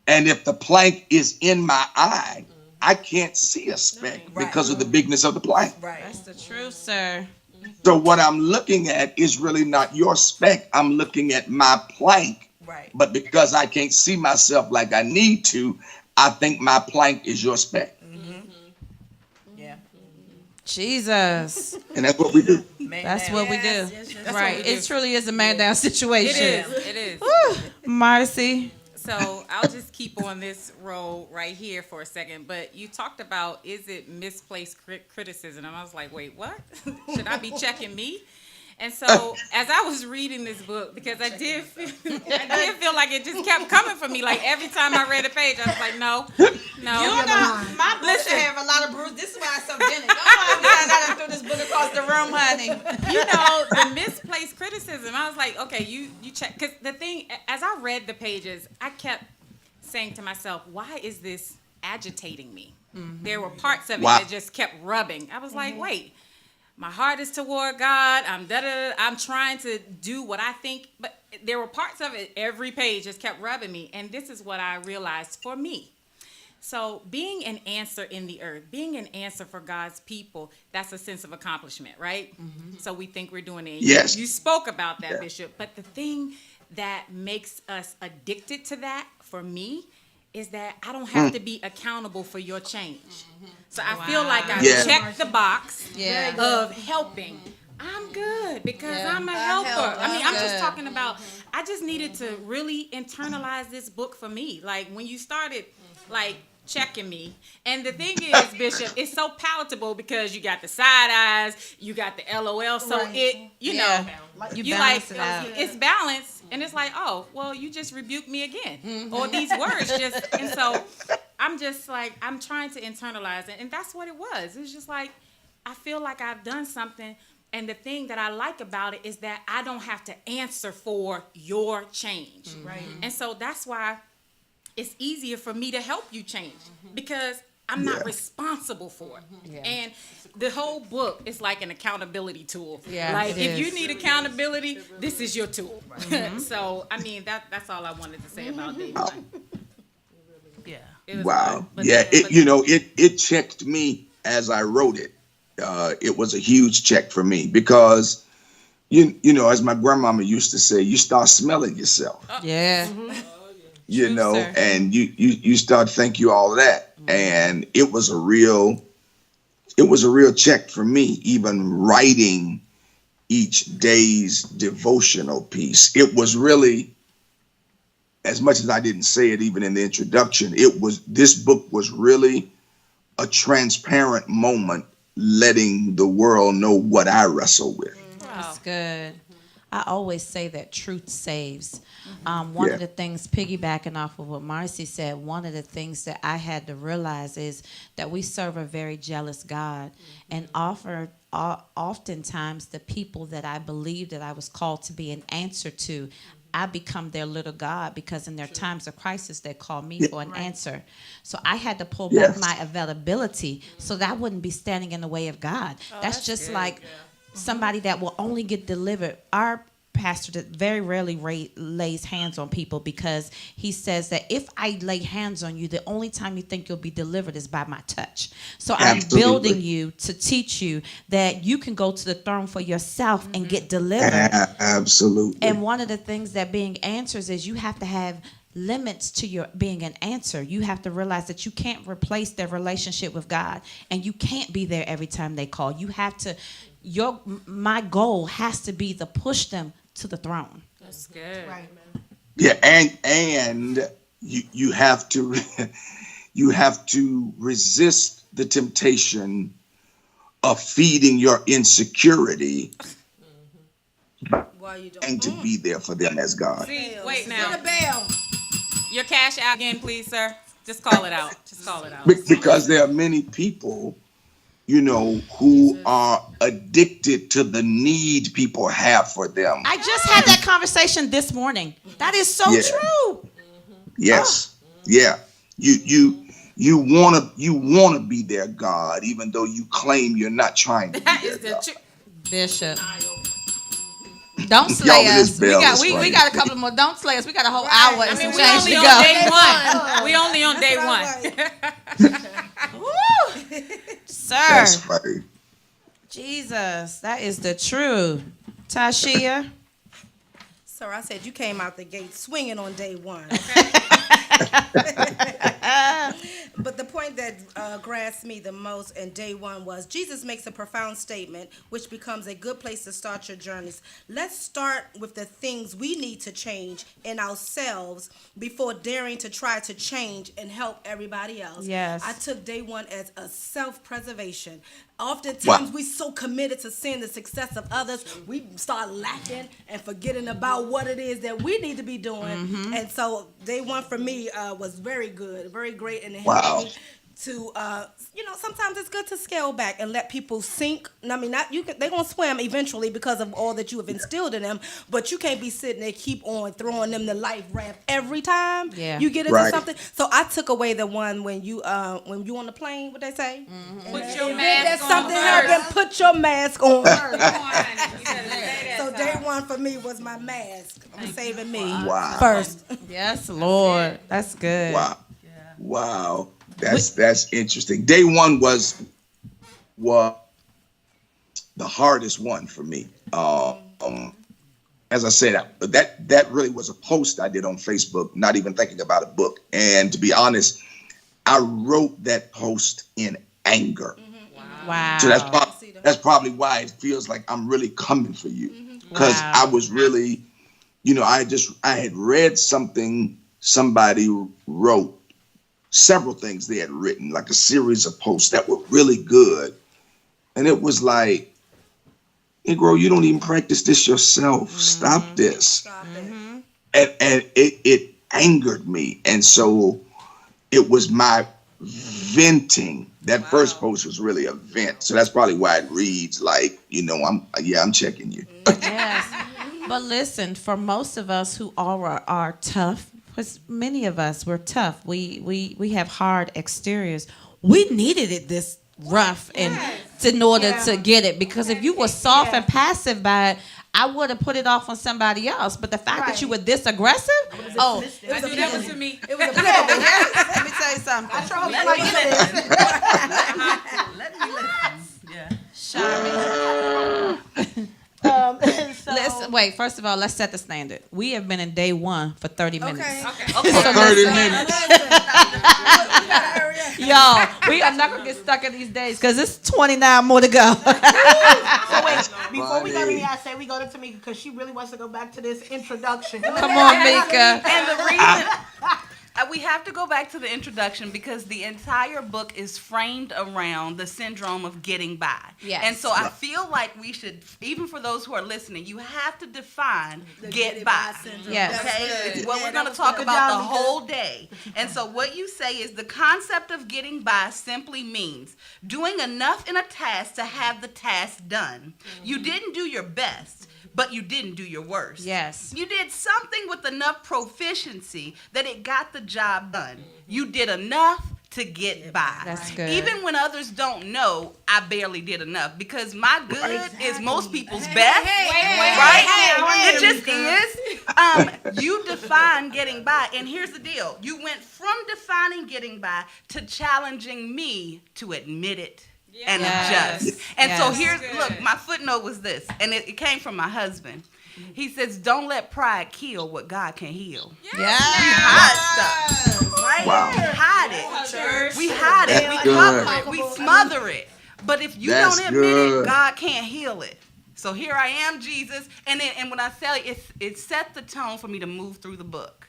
And if the plank is in my eye, I can't see a speck because of the bigness of the plank. Right. That's the truth, sir. So what I'm looking at is really not your speck. I'm looking at my plank. Right. But because I can't see myself like I need to, I think my plank is your speck. Yeah. Jesus. And that's what we do. That's what we do. That's what Right. we do. It truly is a man down situation. It is. Woo. Marcy. So I'll just keep on this roll right here for a second. But you talked about, is it misplaced criticism? And I was like, wait, what? Should I be checking me? And so as I was reading this book, because I did feel like it just kept coming for me. Like every time I read a page, I was like, no. You know, my books have a lot of bruises. This is why it's so dented. I threw this book across the room, honey. You know, the misplaced criticism. I was like, okay, you check. Because the thing, as I read the pages, I kept saying to myself, why is this agitating me? There were parts of it that just kept rubbing. I was like, wait. My heart is toward God. I'm trying to do what I think. But there were parts of it, every page just kept rubbing me. And this is what I realized for me. So being an answer in the earth, being an answer for God's people, that's a sense of accomplishment, right? So we think we're doing it. Yes. You spoke about that, Bishop. But the thing that makes us addicted to that, for me, is that I don't have to be accountable for your change. So I feel like I checked the box of helping. I'm good because I'm a helper. I mean, I'm just talking about, I just needed to really internalize this book for me. Like when you started like checking me. And the thing is, Bishop, it's so palatable because you got the side eyes, you got the LOL. So it, you know, you balance like, it out. it's balanced. And it's like, oh, well, you just rebuked me again. Or these words just, and so I'm just like, I'm trying to internalize it. And that's what it was. It's just like, I feel like I've done something. And the thing that I like about it is that I don't have to answer for your change. Right. And so that's why it's easier for me to help you change because I'm not responsible for it. And the whole book is like an accountability tool. Like if you need accountability, this is your tool. So I mean that's all I wanted to say about dating life. Yeah. It was Wow. good, but Yeah. then- It checked me as I wrote it. It was a huge check for me because you know, as my grandmama used to say, you start smelling yourself. Yeah. You True, know, sir. and you start to think you all that. And it was a real check for me, even writing each day's devotional piece. It was really, as much as I didn't say it even in the introduction, this book was really a transparent moment, letting the world know what I wrestle with. That's good. I always say that truth saves. One of the things, piggybacking off of what Marcy said, one of the things that I had to realize is that we serve a very jealous God, and oftentimes the people that I believe that I was called to be an answer to, I become their little God, because in their times of crisis, they call me for an answer. So I had to pull back my availability so that I wouldn't be standing in the way of God. That's just like somebody that will only get delivered. Our pastor that very rarely lays hands on people, because he says that if I lay hands on you, the only time you think you'll be delivered is by my touch. So I'm building you to teach you that you can go to the throne for yourself and get delivered. Absolutely. And one of the things that being answers is you have to have limits to your being an answer. You have to realize that you can't replace their relationship with God, and you can't be there every time they call. You have to, my goal has to be to push them to the throne. That's good. Right. Yeah, and you have to you have to resist the temptation of feeding your insecurity Why you don't? and to be there for them as God. See, wait now. The bell. Your cash out again, please, sir. Just call it out. Just call it out. Because there are many people, who are addicted to the need people have for them. I just had that conversation this morning. That is so true. Yes. Yeah. You wanna be their God, even though you claim you're not trying to be That their is the God. truth. Bishop. Don't slay Y'all, this us. bell We is got funny. we got a couple more. Don't slay us. We got a whole hour and some We change only to on go. day one. We only on day one. Woo! Sir. That's funny. Jesus, that is the truth. Tashia. Sir, I said you came out the gate swinging on day one. But the point that grasped me the most in day one was Jesus makes a profound statement, which becomes a good place to start your journeys. Let's start with the things we need to change in ourselves before daring to try to change and help everybody else. Yes. I took day one as a self-preservation. Oftentimes we so committed to seeing the success of others, we start lacking and forgetting about what it is that we need to be doing. And so day one for me was very good, very great, and it helped me to sometimes it's good to scale back and let people sink. I mean, they're gonna swim eventually because of all that you have instilled in them, but you can't be sitting there keep on throwing them the life raft every time you get into something. So I took away the one when you on the plane, what they say? Put your mask on Something first. happened, put your mask on. So So day one for me was my mask. I'm saving me Wow. first. Yes, Lord. That's good. Wow. Wow. That's interesting. Day one was the hardest one for me. As I said, that really was a post I did on Facebook, not even thinking about a book. And to be honest, I wrote that post in anger. Wow. So that's probably why it feels like I'm really coming for you, because I was really, I had read something somebody wrote. Several things they had written, like a series of posts that were really good. And it was like, Negro, you don't even practice this yourself. Stop this. Stop it. And it angered me. And so it was my venting. That first post was really a vent. So that's probably why it reads like, I'm checking you. Yes. But listen, for most of us who are tough, because many of us, we're tough. We have hard exteriors. We needed it this rough and in order to get it. Because if you were soft and passive by it, I would have put it off on somebody else. But the fact that you were this aggressive, I knew that was to me. It was a let me tell you something. Let me listen. Yeah. Shari. Wait, first of all, let's set the standard. We have been in day one for 30 minutes. Okay. For 30 minutes. Y'all, we are not going to get stuck in these days because it's 29 more to go. So wait, before we go to me, I say we go to Tamika because she really wants to go back to this introduction. Come on, Mika. And the reason we have to go back to the introduction because the entire book is framed around the syndrome of getting by. Yes. And so I feel like we should, even for those who are listening, you have to define get by. Yes. Okay, it's what we're going to talk about the whole day. And so what you say is the concept of getting by simply means doing enough in a task to have the task done. You didn't do your best, but you didn't do your worst. Yes. You did something with enough proficiency that it got the job done. You did enough to get by. That's good. Even when others don't know, I barely did enough because my good is most people's best. Right? It just is. You define getting by, and here's the deal. You went from defining getting by to challenging me to admit it. And adjust. And so here's, look, my footnote was this, and it came from my husband. He says, don't let pride kill what God can heal. Yeah. We hide stuff, right? Wow. We hide it. We hide it. We good. cover it. We smother it. But if you That's don't admit good. it, God can't heal it. So here I am, Jesus. And when I tell you, it set the tone for me to move through the book.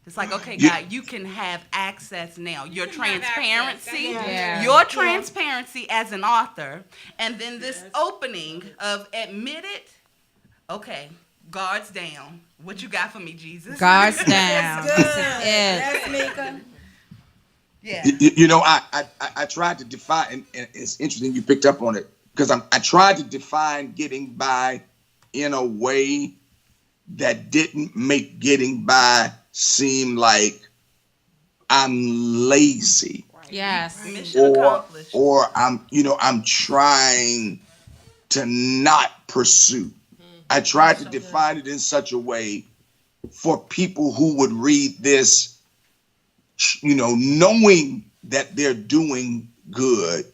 It's like, okay, God, you can have access now. Your transparency, your transparency as an author, and then this opening of admit it. Okay, guards down. What you got for me, Jesus? Guards down. Good. That's Mika. Yeah. You know, I tried to define, and it's interesting you picked up on it, because I tried to define getting by in a way that didn't make getting by seem like I'm lazy. Yes. Mission accomplished. Or I'm trying to not pursue. I tried to define it in such a way for people who would read this, knowing that they're doing good,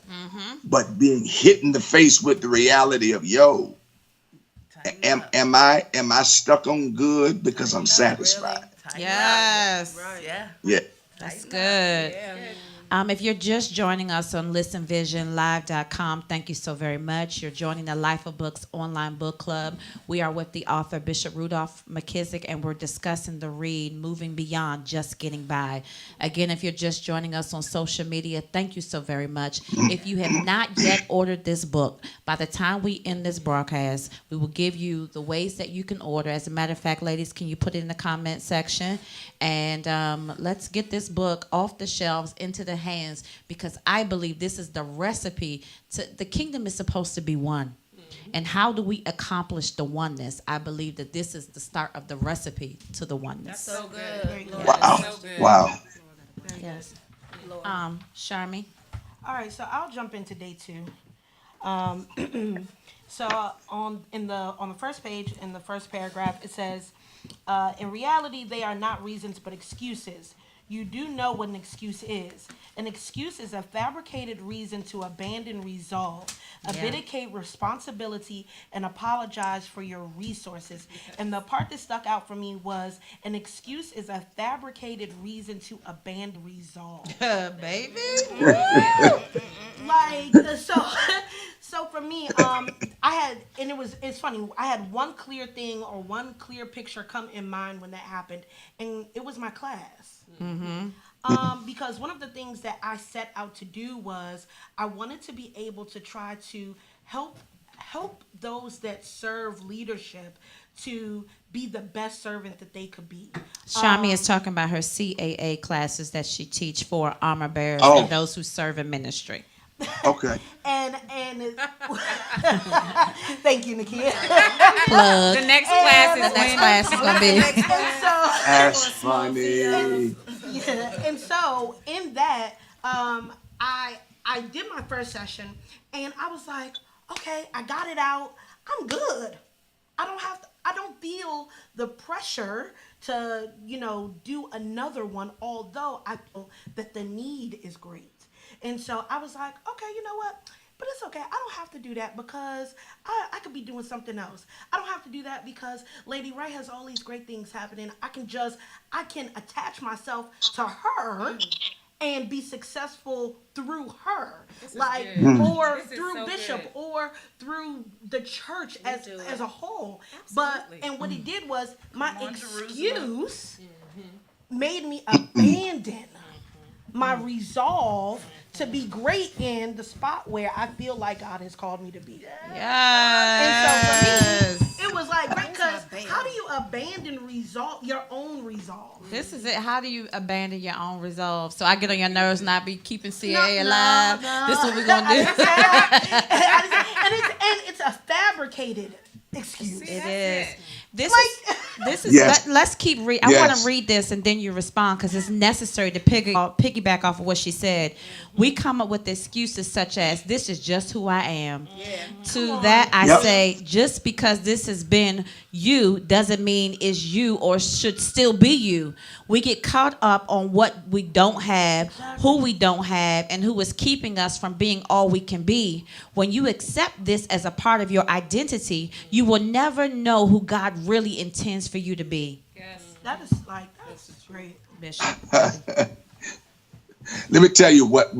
but being hit in the face with the reality of, am I stuck on good because I'm satisfied? Yes. Yeah. Yeah. That's good. If you're just joining us on listenvisionlive.com, thank you so very much. You're joining the Life of Books online book club. We are with the author, Bishop Rudolph McKissick, and we're discussing the read, Moving Beyond Just Getting By. Again, if you're just joining us on social media, thank you so very much. If you have not yet ordered this book, by the time we end this broadcast, we will give you the ways that you can order. As a matter of fact, ladies, can you put it in the comment section? And let's get this book off the shelves into the hands, because I believe this is the recipe to the kingdom is supposed to be one. And how do we accomplish the oneness? I believe that this is the start of the recipe to the oneness. That's so good. Wow. Wow. Yes. Sharmi. All right, so I'll jump into day 2. So on the first page, in the first paragraph, it says, in reality, they are not reasons but excuses. You do know what an excuse is. An excuse is a fabricated reason to abandon resolve, abdicate responsibility, and apologize for your resources. And the part that stuck out for me was an excuse is a fabricated reason to abandon resolve. Baby. So for me, it's funny, I had one clear thing or one clear picture come in mind when that happened, and it was my class. Because one of the things that I set out to do was I wanted to be able to try to help those that serve leadership to be the best servant that they could be. Shami is talking about her CAA classes that she teach for armor bearers and those who serve in ministry. Okay. And thank you, Nakia. Plug. The next class is The next class is gonna be. That's funny. And so in that, I did my first session, and I was like, okay, I got it out. I'm good. I don't feel the pressure to, do another one, although I feel that the need is great. And so I was like, okay, you know what? But it's okay. I don't have to do that because I could be doing something else. I don't have to do that because Lady Ray has all these great things happening. I can attach myself to her and be successful through her, or through Bishop, or through the church as a whole. Absolutely. And what it did was my excuse made me abandon my resolve to be great in the spot where I feel like God has called me to be. Yes. And so for me, it was like, because how do you abandon your own resolve? This is it. How do you abandon your own resolve? So I get on your nerves and I be keeping CAA alive. No. This is what we're going to do. And it's a fabricated excuse. It is. This is. Yes. Let's keep read. I Yes. want to read this and then you respond because it's necessary to piggyback off of what she said. We come up with excuses such as "This is just who I am." To that, I Yep. say, just because this has been you doesn't mean is you or should still be you. We get caught up on what we don't have, who we don't have, and who is keeping us from being all we can be. When you accept this as a part of your identity, you will never know who God really intends for you to be. That is that's great. Bishop. Let me tell you what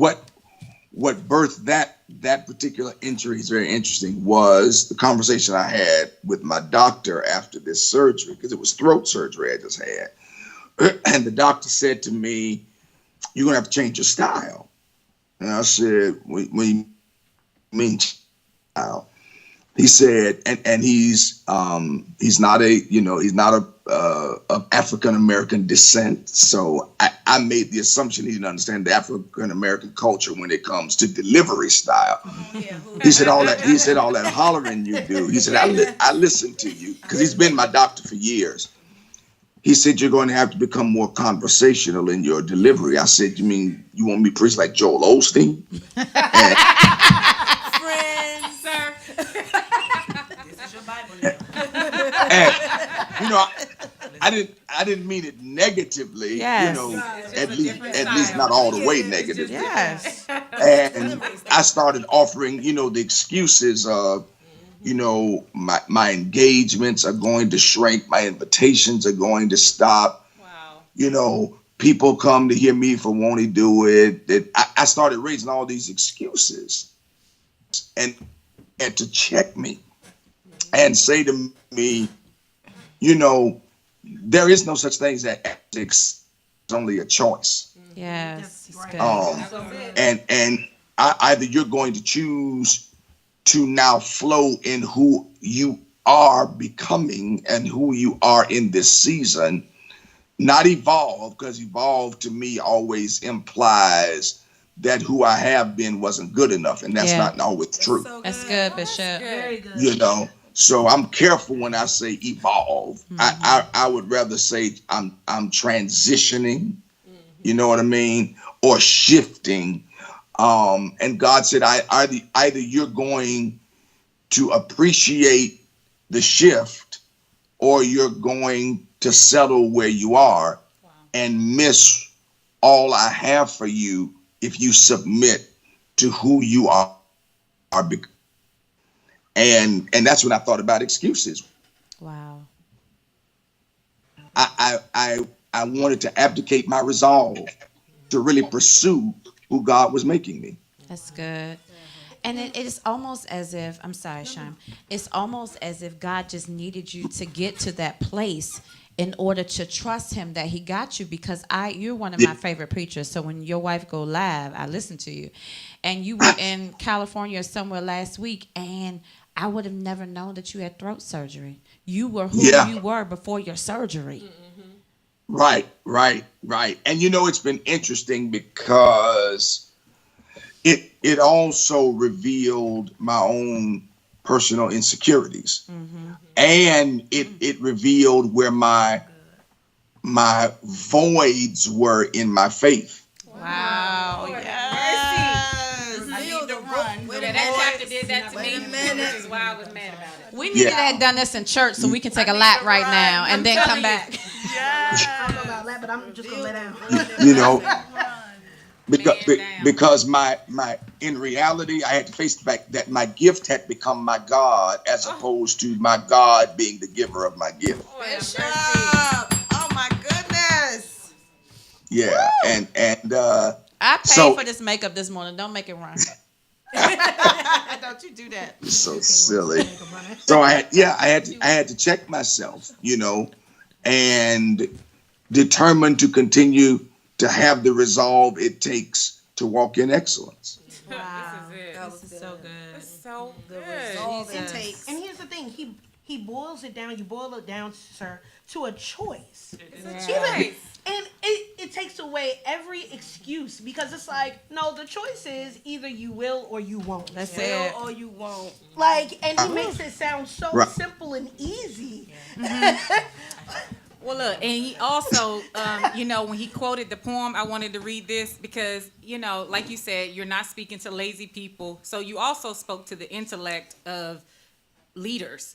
birthed that particular entry is very interesting was the conversation I had with my doctor after this surgery, because it was throat surgery I just had. And the doctor said to me, "You're going to have to change your style." And I said, what do you mean style? He said, and he's not of African American descent. So I made the assumption he didn't understand the African American culture when it comes to delivery style. He said all that hollering you do. He said, I listen to you, because he's been my doctor for years. He said, you're going to have to become more conversational in your delivery. I said, you mean you want me to preach like Joel Osteen? And, I didn't mean it negatively, Yes. at least not all the way negative. Yes. And I started offering, the excuses of, my engagements are going to shrink, my invitations are going to stop. Wow. People come to hear me for won't he do it. I started raising all these excuses and to check me and say to me, there is no such thing as that. It's only a choice. Yes. It's good. And either you're going to choose to now flow in who you are becoming and who you are in this season, not evolve, because evolve to me always implies that who I have been wasn't good enough, and that's not always true. That's good, Bishop. Very good. So I'm careful when I say evolve. I would rather say I'm transitioning, you know what I mean, or shifting. And God said, either you're going to appreciate the shift, or you're going to settle where you are and miss all I have for you if you submit to who you are. And that's when I thought about excuses. Wow. I wanted to abdicate my resolve to really pursue who God was making me. That's good. And it is almost as if, I'm sorry, Shyam, it's almost as if God just needed you to get to that place in order to trust him that he got you, because you're one of my favorite preachers. So when your wife go live, I listen to you. And you were in California or somewhere last week, and I would have never known that you had throat surgery. You were who you were before your surgery. Right. And it's been interesting because it also revealed my own personal insecurities. And it revealed where my voids were in my faith. Wow. That chapter did that to me, which is why I was mad about it. We needed to have done this in church so we can take a lap right now and then come back. I don't know about that, but I'm just gonna lay down. Because my in reality, I had to face the fact that my gift had become my God, as opposed to my God being the giver of my gift. Bishop! Oh my goodness! Yeah, and I paid for this makeup this morning. Don't make it run. Don't you do that? It's so silly. So I had to check myself, and determined to continue to have the resolve it takes to walk in excellence. Wow. This is so good. It's so good. And here's the thing, he boils it down. You boil it down, sir, to a choice. It's a choice. And it takes away every excuse because it's like, no, the choice is either you will or you won't. That's Will it. or you won't. Like, and he makes it sound so Right. simple and easy. Well, look, and he also, when he quoted the poem, I wanted to read this because, like you said, you're not speaking to lazy people. So you also spoke to the intellect of leaders.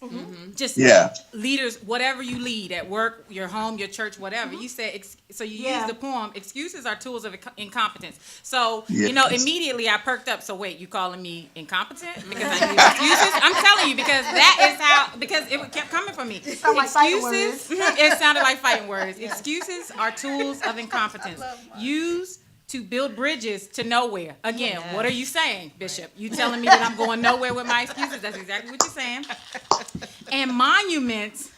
Just Yeah. leaders, whatever you lead at work, your home, your church, whatever. You said, so you use the poem, excuses are tools of incompetence. So, Yes. immediately I perked up. So wait, you calling me incompetent? Because I use excuses? I'm telling you, because that is because it kept coming from me. It sounded like fighting words. It sounded like fighting words. Excuses are tools of incompetence. Used to build bridges to nowhere. Again, what are you saying, Bishop? You telling me that I'm going nowhere with my excuses? That's exactly what you're saying. And monuments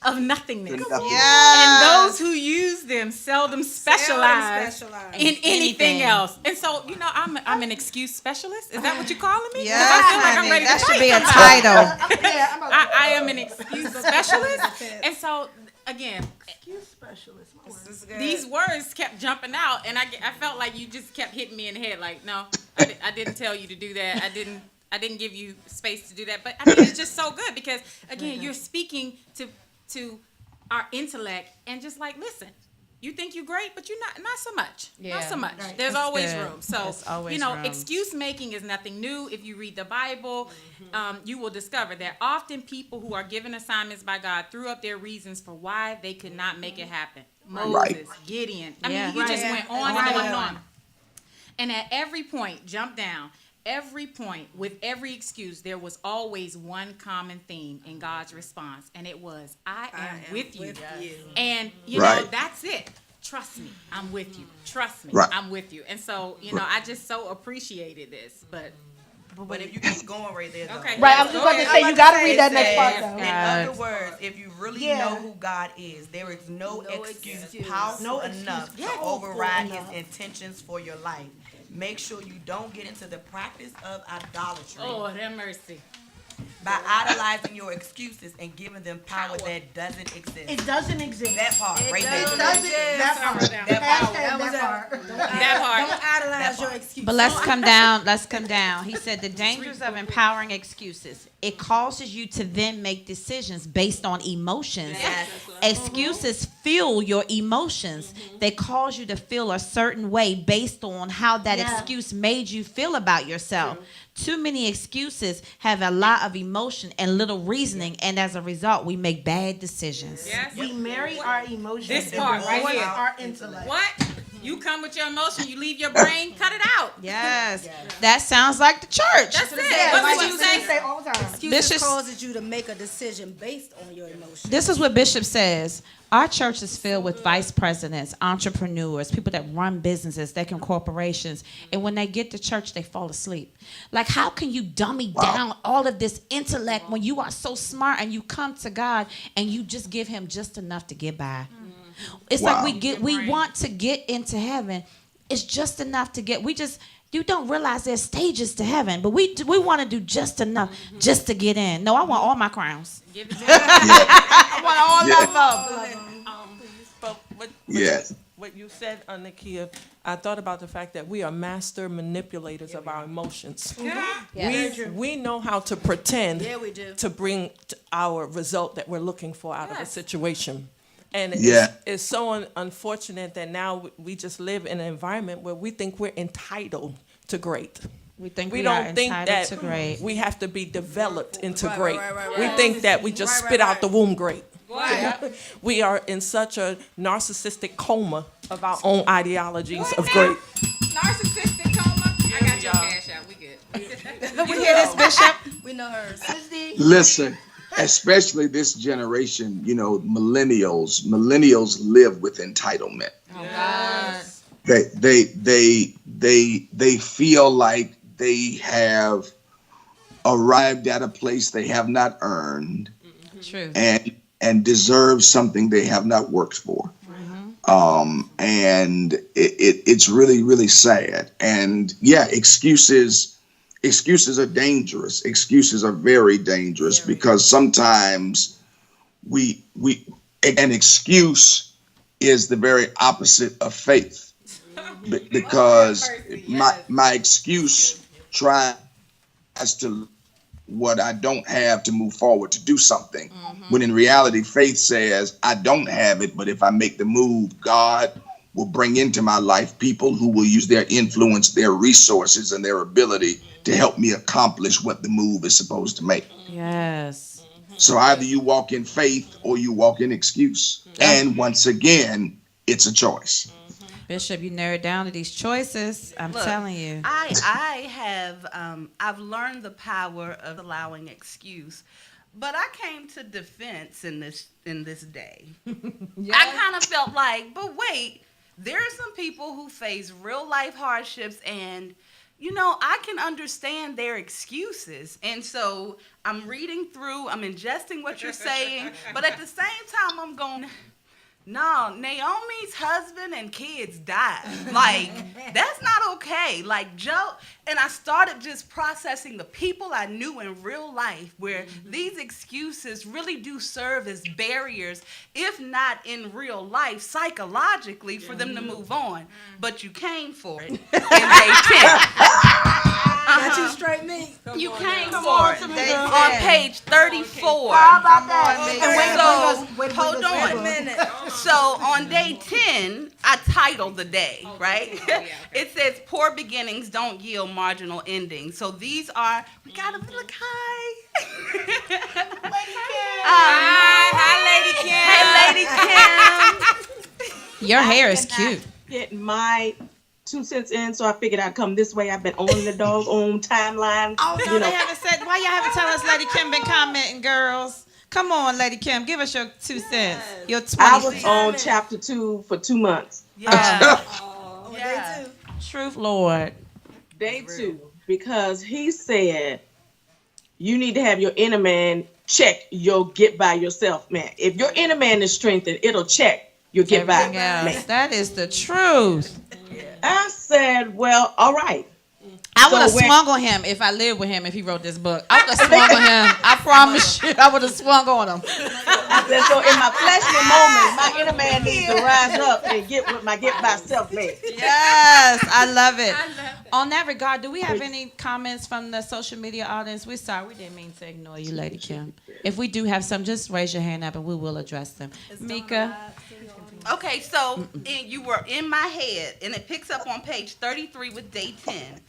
of nothingness. And those who use them seldom specialize in anything else. And so, I'm an excuse specialist. Is that what you're calling me? 'Cause I feel like I'm ready that to should fight be a somebody. title. I am an excuse specialist. And so, again, Excuse specialist. My word. these words kept jumping out, and I felt like you just kept hitting me in the head. Like, no, I didn't tell you to do that. I didn't give you space to do that. But I mean, it's just so good because again, you're speaking to our intellect and just like, listen, you think you're great, but you're not so much. Not so much. Right. There's That's always good. room. So, There's always room. excuse making is nothing new. If you read the Bible, you will discover that often people who are given assignments by God threw up their reasons for why they could not make it happen. Moses, Right. Gideon. I Yeah. mean, you just Right. went on and on and on. And at every point, jump down, every point, with every excuse, there was always one common theme in God's response, and it was, I am with you. And, Right. that's it. Trust me, I'm with you. Trust me, Right. I'm with you. And so, I just so appreciated this. But if you keep going right there, though. Okay. Right, I was just about to say, you got to read that next part, In though. other words, if you really Yeah. know who God is, there is no excuse powerful No excuse enough to powerful override enough. His intentions for your life. Make sure you don't get into the practice of idolatry Oh, have mercy. by idolizing your excuses and giving them power that doesn't exist. It doesn't exist. That part right there. It doesn't. That part. That part. Hashtag that part. That part. Don't idolize your excuse. But let's come down. Let's come down. He said the dangers of empowering excuses. It causes you to then make decisions based on emotions. Yes. Excuses fuel your emotions. They cause you to feel a certain way based on how that excuse made you feel about yourself. Too many excuses have a lot of emotion and little reasoning, and as a result, we make bad decisions. Yes. We marry our emotions. This and part right avoid here. our intellect. What? You come with your emotion, you leave your brain, cut it out. Yes, that sounds like the church. That's it. Yeah, What like would you we say? say all the time. Excuses Bishop- causes you to make a decision based on your emotions. This is what Bishop says. Our church is filled with vice presidents, entrepreneurs, people that run businesses, they can corporations. And when they get to church, they fall asleep. Like, how can you dummy down all of this intellect when you are so smart and you come to God and you just give him just enough to get by? It's Wow. like we want to get into heaven. It's just enough to get. You don't realize there's stages to heaven, but we want to do just enough just to get in. No, I want all my crowns. Give it to I want all of them. But Yes. what you said, Nikia, I thought about the fact that we are master manipulators of our emotions. We know how to pretend we do. to bring our result that we're looking for out of a situation. And Yeah. it's so unfortunate that now we just live in an environment where we think we're entitled to great. We think We we are don't think entitled that to great. we have to be developed into Right, great. right. We think that we just spit out the womb great. What? We are in such a narcissistic coma of our own ideologies of great. Narcissistic coma. I got your cash out. We good. You hear this, Bishop? We know hers. Listen, especially this generation, millennials live with entitlement. Oh, God. They feel like they have arrived at a place they have not earned True. and deserve something they have not worked for. And it's really, really sad. And yeah, excuses are dangerous. Excuses are very dangerous because sometimes an excuse is the very opposite of faith. Because my excuse tries to what I don't have to move forward to do something. When in reality, faith says, I don't have it, but if I make the move, God will bring into my life people who will use their influence, their resources, and their ability to help me accomplish what the move is supposed to make. Yes. So either you walk in faith or you walk in excuse. And once again, it's a choice. Bishop, you narrowed down to these choices. I'm Look, telling you. I have I've learned the power of allowing excuse, but I came to defense in this day. I kind of felt like, but wait, there are some people who face real life hardships, and I can understand their excuses. And so I'm reading through, I'm ingesting what you're saying, but at the same time I'm going, no, Naomi's husband and kids died. Like, that's not okay. Like, Joe, and I started just processing the people I knew in real life where these excuses really do serve as barriers, if not in real life, psychologically, for them to move on. But you came for it in day 10. Got you straight, me. You came for it on page 34. How about that? So, hold on. So, on day 10, I titled the day, right? It says, Poor Beginnings Don't Yield Marginal Endings. So, these are, we got to look high. Hi, Lady Kim. Hey, Lady Kim. Your hair is cute. Get my 2 cents in, so I figured I'd come this way. I've been on the doggone timeline. Oh, no, they haven't said, why y'all haven't tell us Lady Kim been commenting, girls? Come on, Lady Kim, give us your 2 cents. Your 20 I was cents. on chapter 2 for 2 months. Yeah. Day 2. Truth, Lord. Day 2, because he said you need to have your inner man check your get by yourself, man. If your inner man is strengthened, it'll check your get by, Everything else. man. That is the truth. I said, well, all right. I would have So when- swung on him if I lived with him if he wrote this book. I would have swung on him. I promise you, I would have swung on him. I said, so in my fleshly moments, my inner man needs to rise up and get with my get by self, man. Yes, I love it. On that regard, do we have any comments from the social media audience? We're sorry, we didn't mean to ignore you, Lady Kim. If we do have some, just raise your hand up and we will address them. Mika? Okay, so you were in my head, and it picks up on page 33 with day 10.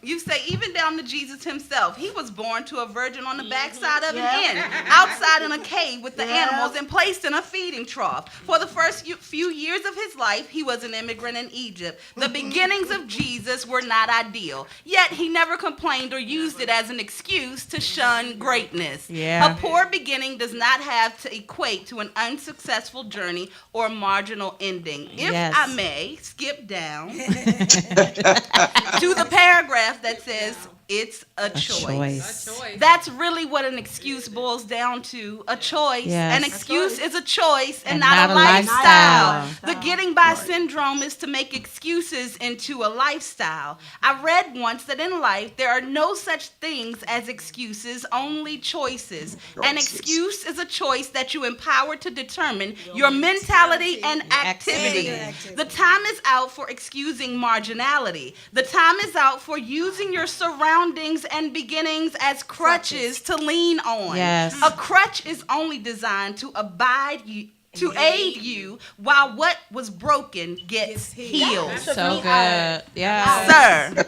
You say, even down to Jesus himself, he was born to a virgin on the backside of an inn, outside in a cave with the animals, and placed in a feeding trough. For the first few years of his life, he was an immigrant in Egypt. The beginnings of Jesus were not ideal, yet he never complained or used it as an excuse to shun greatness. Yeah. A poor beginning does not have to equate to an unsuccessful journey or marginal ending. If I may skip down to the paragraph that says it's a choice. That's really what an excuse boils down to, a choice. Yes. An excuse is a choice and not not a a lifestyle. lifestyle. The getting by syndrome is to make excuses into a lifestyle. I read once that in life there are no such things as excuses, only choices. An excuse is a choice that you empower to determine your mentality and activity. The time is out for excusing marginality. The time is out for using your surroundings and beginnings as crutches to lean on. Yes. A crutch is only designed to to aid you while what was broken gets healed. So good. Yeah. Sir.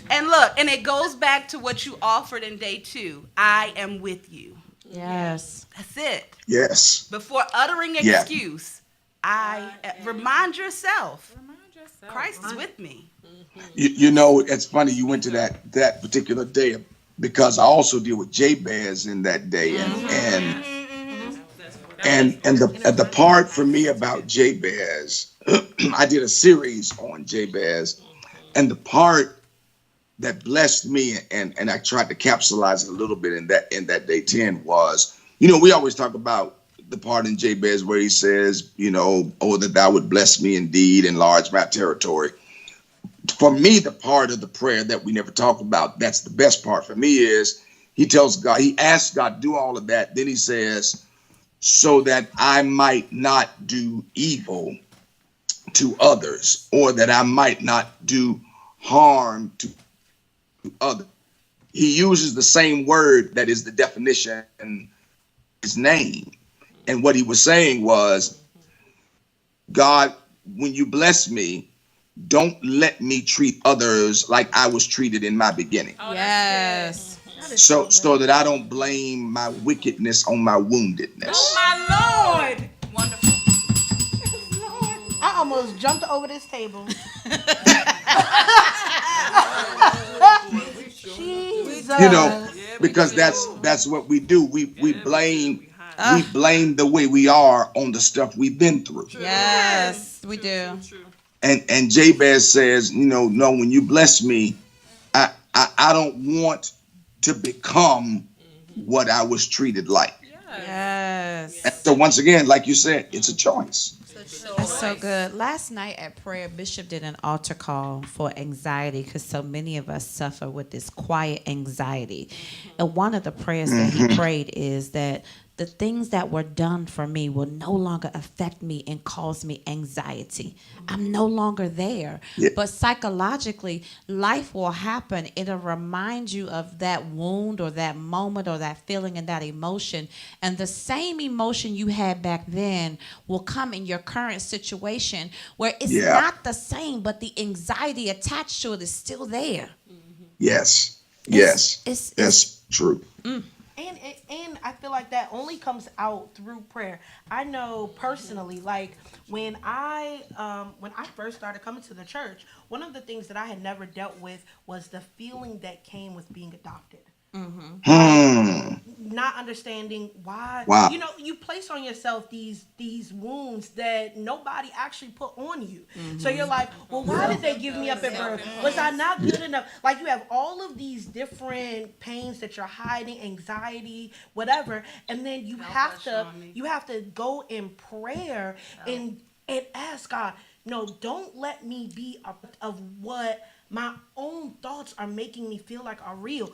And look, and it goes back to what you offered in day 2. I am with you. Yes. That's it. Yes. Before uttering excuse, remind yourself. Christ is with me. You know, it's funny you went to that particular day because I also deal with Jabez in that day, and the part for me about Jabez, I did a series on Jabez, and the part that blessed me and I tried to capsulize it a little bit in that day 10 was, we always talk about the part in Jabez where he says, oh, that thou would bless me indeed, enlarge my territory. For me, the part of the prayer that we never talk about, that's the best part for me, is he tells God, he asks God to do all of that. Then he says, so that I might not do evil to others, or that I might not do harm to others. He uses the same word that is the definition in his name. And what he was saying was, God, when you bless me, don't let me treat others like I was treated in my beginning. Yes. So that I don't blame my wickedness on my woundedness. Oh, my Lord. Wonderful. I almost jumped over this table. Jesus. You know, because that's what we do. We blame the way we are on the stuff we've been through. Yes, we do. And Jabez says, no, when you bless me, I don't want to become what I was treated like. Yes. And so once again, like you said, it's a choice. That's so good. Last night at prayer, Bishop did an altar call for anxiety because so many of us suffer with this quiet anxiety. And one of the prayers that he prayed is that the things that were done for me will no longer affect me and cause me anxiety. I'm no longer there. Yeah. But psychologically, life will happen. It'll remind you of that wound or that moment or that feeling and that emotion. And the same emotion you had back then will come in your current situation where it's not the same, but the anxiety attached to it is still there. Yes. That's true. And I feel like that only comes out through prayer. I know personally, like when I first started coming to the church, one of the things that I had never dealt with was the feeling that came with being adopted. Not understanding why. Wow. You know, you place on yourself these wounds that nobody actually put on you. So you're like, well, why did they give me up at birth? Was I not good enough? Like you have all of these different pains that you're hiding, anxiety, whatever, and then you have to go in prayer and ask God, no, don't let me be of what my own thoughts are making me feel like are real.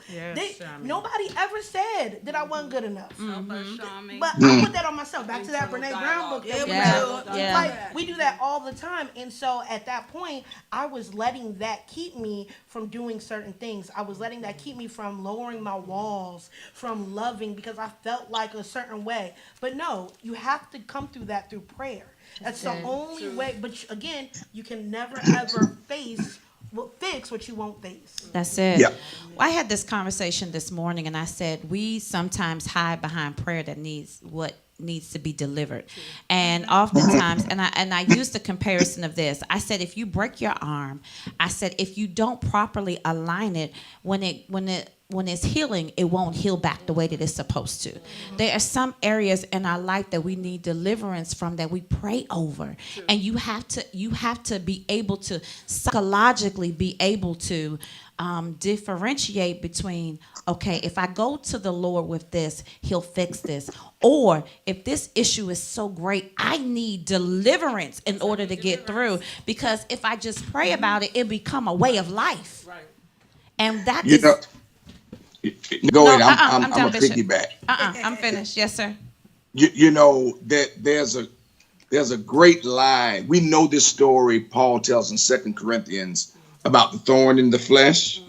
Nobody ever said that I wasn't good enough. But I put that on myself. Back to that Brene Brown book. Like, we do that all the time. And so at that point, I was letting that keep me from doing certain things. I was letting that keep me from lowering my walls, from loving because I felt like a certain way. But no, you have to come through that through prayer. That's the only way. But again, you can never ever fix what you won't face. That's it. Yeah. Well, I had this conversation this morning, and I said we sometimes hide behind prayer that needs to be delivered, and oftentimes, and I used the comparison of this. I said if you break your arm, I said if you don't properly align it when it's healing, it won't heal back the way that it's supposed to. There are some areas in our life that we need deliverance from that we pray over. And you have to be able to psychologically be able to differentiate between, okay, if I go to the Lord with this, he'll fix this. Or if this issue is so great, I need deliverance in order to get through. Because if I just pray about it, it'll become a way of life. Right. And that is... Go ahead. I'm I'm done, a Bishop. piggyback. I'm finished. Yes, sir. You know that there's a great line. We know this story Paul tells in 2 Corinthians about the thorn in the flesh.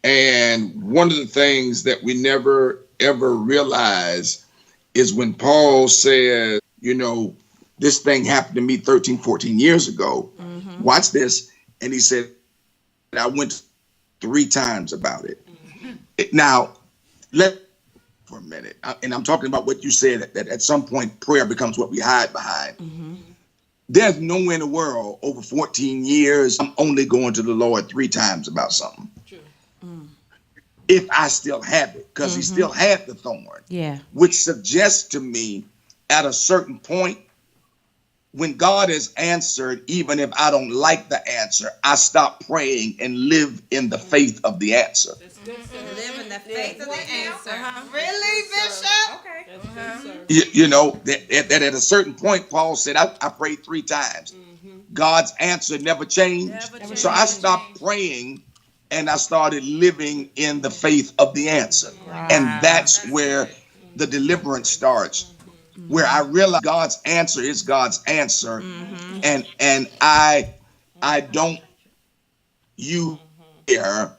And one of the things that we never ever realize is when Paul says, this thing happened to me 13, 14 years ago. Watch this. And he said, I went 3 times about it. Now, for a minute, and I'm talking about what you said, that at some point prayer becomes what we hide behind. There's nowhere in the world over 14 years I'm only going to the Lord 3 times about something. If I still have it, because he still had the thorn. Yeah. Which suggests to me at a certain point, when God is answered, even if I don't like the answer, I stop praying and live in the faith of the answer. Live in the faith of the answer. Really, Bishop? Okay. That at a certain point, Paul said, I prayed 3 times. God's answer never changed. So I stopped praying and I started living in the faith of the answer. Wow. And that's where the deliverance starts where I realize God's answer is God's answer, and I don't use here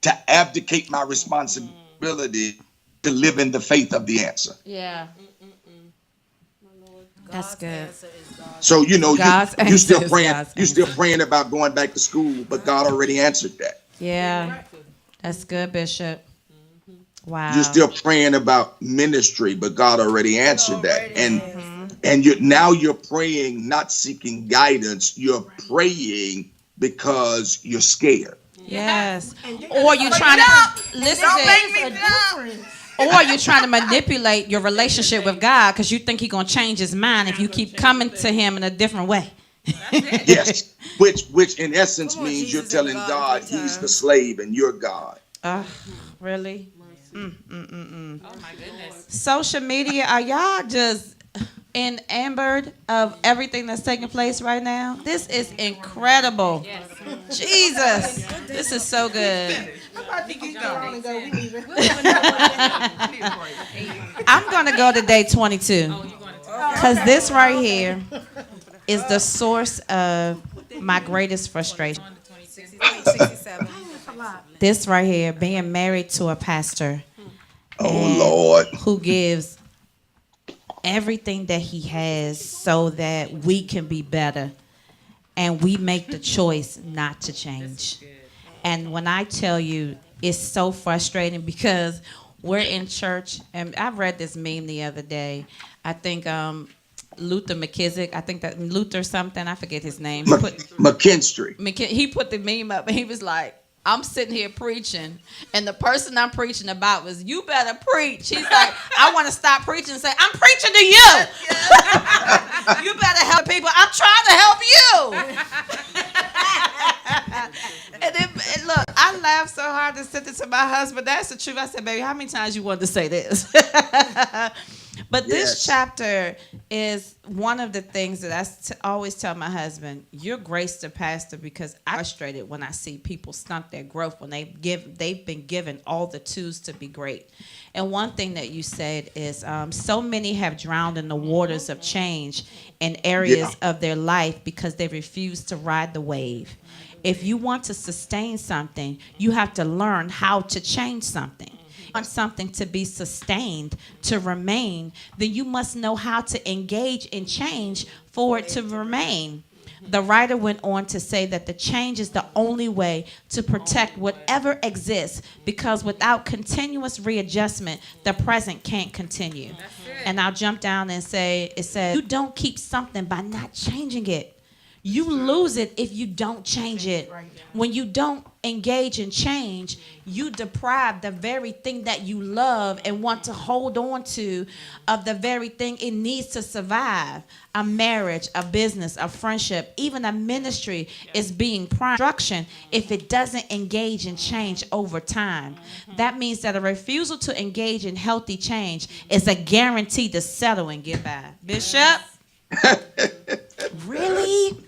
to abdicate my responsibility to live in the faith of the answer. Yeah. That's good. So you God's you still answer is praying, God's you still praying about going back to school, but God already answered that. Yeah. That's good, Bishop. Wow. You're still praying about ministry, but God already answered that. And you're praying, not seeking guidance. You're praying because you're scared. Yes. Or you're trying to listen. Or you're trying to manipulate your relationship with God because you think He's gonna change His mind if you keep coming to Him in a different way. Yes. Which in essence means you're telling God He's the slave and you're God. Really? Oh my goodness. Social media, are y'all just enamored of everything that's taking place right now? This is incredible. Yes. Jesus, this is so good. I'm gonna go to day 22 because this right here is the source of my greatest frustration. 67. This right here, being married to a pastor. Oh Lord. Who gives everything that he has so that we can be better. And we make the choice not to change. And when I tell you, it's so frustrating because we're in church, and I read this meme the other day. I think Luther McKissick, I think that Luther something, I forget his name. McKinstry. He put the meme up, and he was like, I'm sitting here preaching, and the person I'm preaching about was, you better preach. He's like, I want to stop preaching and say, I'm preaching to you. You better help people. I'm trying to help you. and look, I laughed so hard to send it to my husband. That's the truth. I said, baby, how many times you wanted to say this? But this chapter is one of the things that I always tell my husband, you're graced to pastor because I'm frustrated when I see people stunt their growth when they've been given all the tools to be great. And one thing that you said is so many have drowned in the waters of change in areas of their life because they refuse to ride the wave. If you want to sustain something, you have to learn how to change something. Want something to be sustained, to remain, then you must know how to engage in change for it to remain. The writer went on to say that the change is the only way to protect whatever exists, because without continuous readjustment, the present can't continue. And I'll jump down and say, it says, you don't keep something by not changing it. You lose it if you don't change it. When you don't engage in change, you deprive the very thing that you love and want to hold on to of the very thing it needs to survive. A marriage, a business, a friendship, even a ministry is being destruction if it doesn't engage in change over time. That means that a refusal to engage in healthy change is a guarantee to settle and get by. Bishop? Really?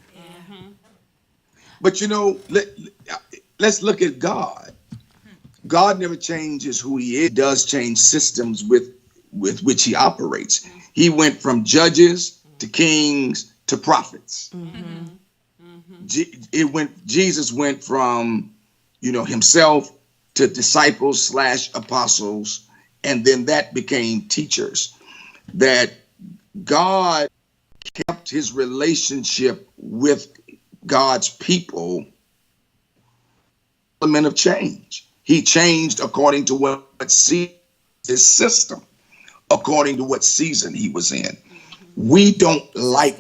But let's look at God. God never changes who He is. He does change systems with which He operates. He went from judges to kings to prophets. Jesus went from himself to disciples / apostles, and then that became teachers. That God kept His relationship with God's people element of change. He changed according to what his system, according to what season he was in. We don't like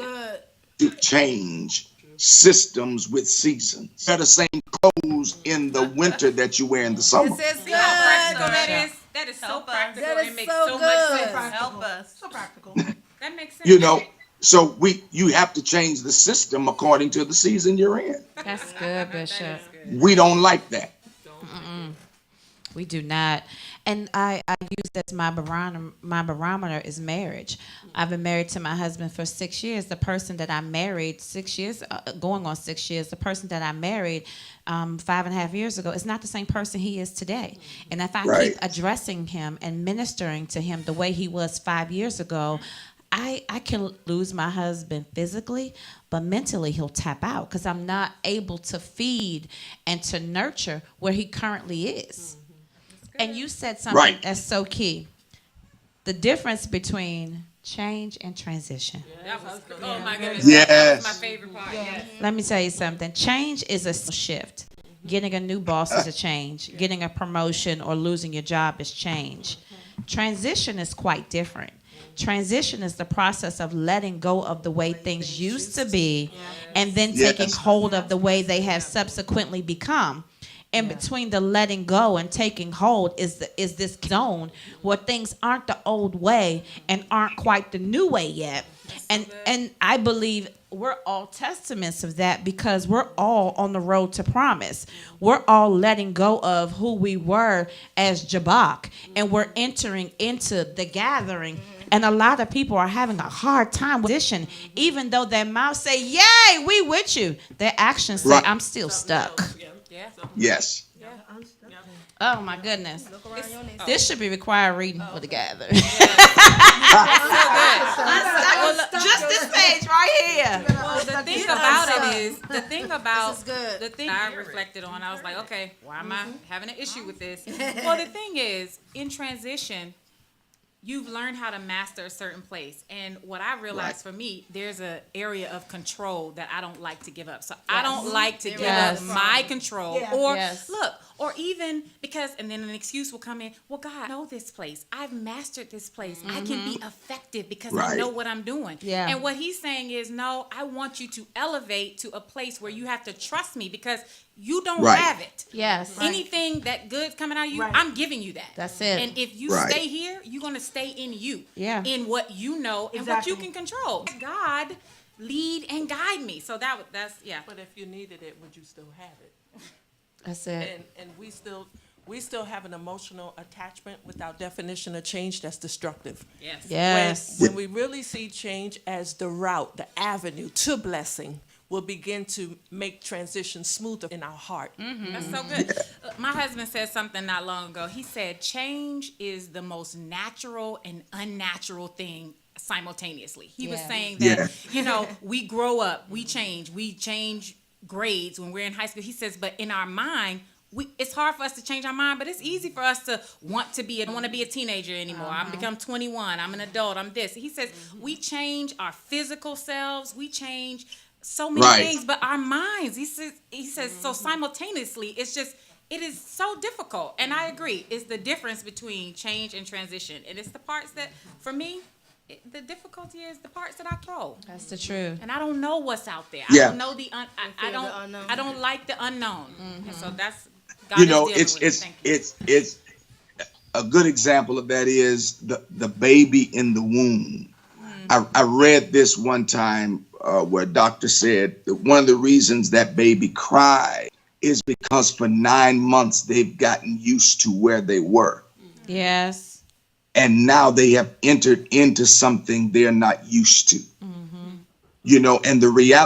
to change systems with seasons. Wear the same clothes in the winter that you wear in the summer. This is See how practical good. that is? That is so Help us. practical. That It is makes so so good. much sense. Help us. So practical. That makes sense. So you have to change the system according to the season you're in. That's good, Bishop. We don't like that. We do not. And I use that as my barometer is marriage. I've been married to my husband for 6 years. The person that I married 6 years, going on 6 years, the person that I married 5.5 years ago is not the same person he is today. And if I keep addressing him and ministering to him the way he was 5 years ago, I can lose my husband physically, but mentally he'll tap out because I'm not able to feed and to nurture where he currently is. And you said something Right. that's so key. The difference between change and transition. Oh my goodness. Yes. That was my favorite part. Yes. Let me tell you something. Change is a shift. Getting a new boss is a change. Getting a promotion or losing your job is change. Transition is quite different. Transition is the process of letting go of the way things used to be and then taking hold of the way they have subsequently become. And between the letting go and taking hold is this zone where things aren't the old way and aren't quite the new way yet. And I believe we're all testaments of that because we're all on the road to promise. We're all letting go of who we were as Jabak, and we're entering into the gathering. And a lot of people are having a hard time with this, even though their mouths say, "Yay, we with you," their actions say, Right. "I'm still stuck." Yeah. Yes. Oh my goodness. This should be required reading for the gathering. Just this page right here. Well, the thing about it is, the thing about This is good. the thing I reflected on, I was like, okay, why am I having an issue with this? Well, the thing is, in transition, you've learned how to master a certain place. And what I realized for me, there's an area of control that I don't like to give up. So I don't like to give Yes. up my control. Yeah. Or Yes. look, or even because, and then an excuse will come in, well, God, I know this place. I've mastered this place. I can be effective because I Right. know what I'm doing. Yeah. And what he's saying is, no, I want you to elevate to a place where you have to trust me because you don't Right. have it. Yes. Anything that good's coming out of you, Right. I'm giving you that. That's it. And if you Right. stay here, you're gonna stay in you. Yeah. In what you know and what you Exactly. can control. God, lead and guide me. So that's yeah. But if you needed it, would you still have it? That's it. And we still have an emotional attachment without definition of change that's destructive. Yes. Yes. When we really see change as the route, the avenue to blessing, will begin to make transition smoother in our heart. That's so good. My husband said something not long ago. He said, change is the most natural and unnatural thing simultaneously. He was Yeah. saying that, we grow up, we change grades when we're in high school. He says, but in our mind, it's hard for us to change our mind, but it's easy for us to want to be a teenager anymore. I'm become 21. I'm an adult. I'm this. He says we change our physical selves. We change so many Right. things, but our minds. He says so simultaneously. It is so difficult. And I agree. It's the difference between change and transition, and it's the parts that, for me, the difficulty is the parts that I control. That's the truth. And I don't know what's out there. Yeah. I don't know I don't like the unknown. And so that's God You is know, dealing with it. Thank you. it's a good example of that is the baby in the womb. I read this one time where a doctor said that one of the reasons that baby cried is because for 9 months they've gotten used to where they were. Yes. And now they have entered into something they're not used to. And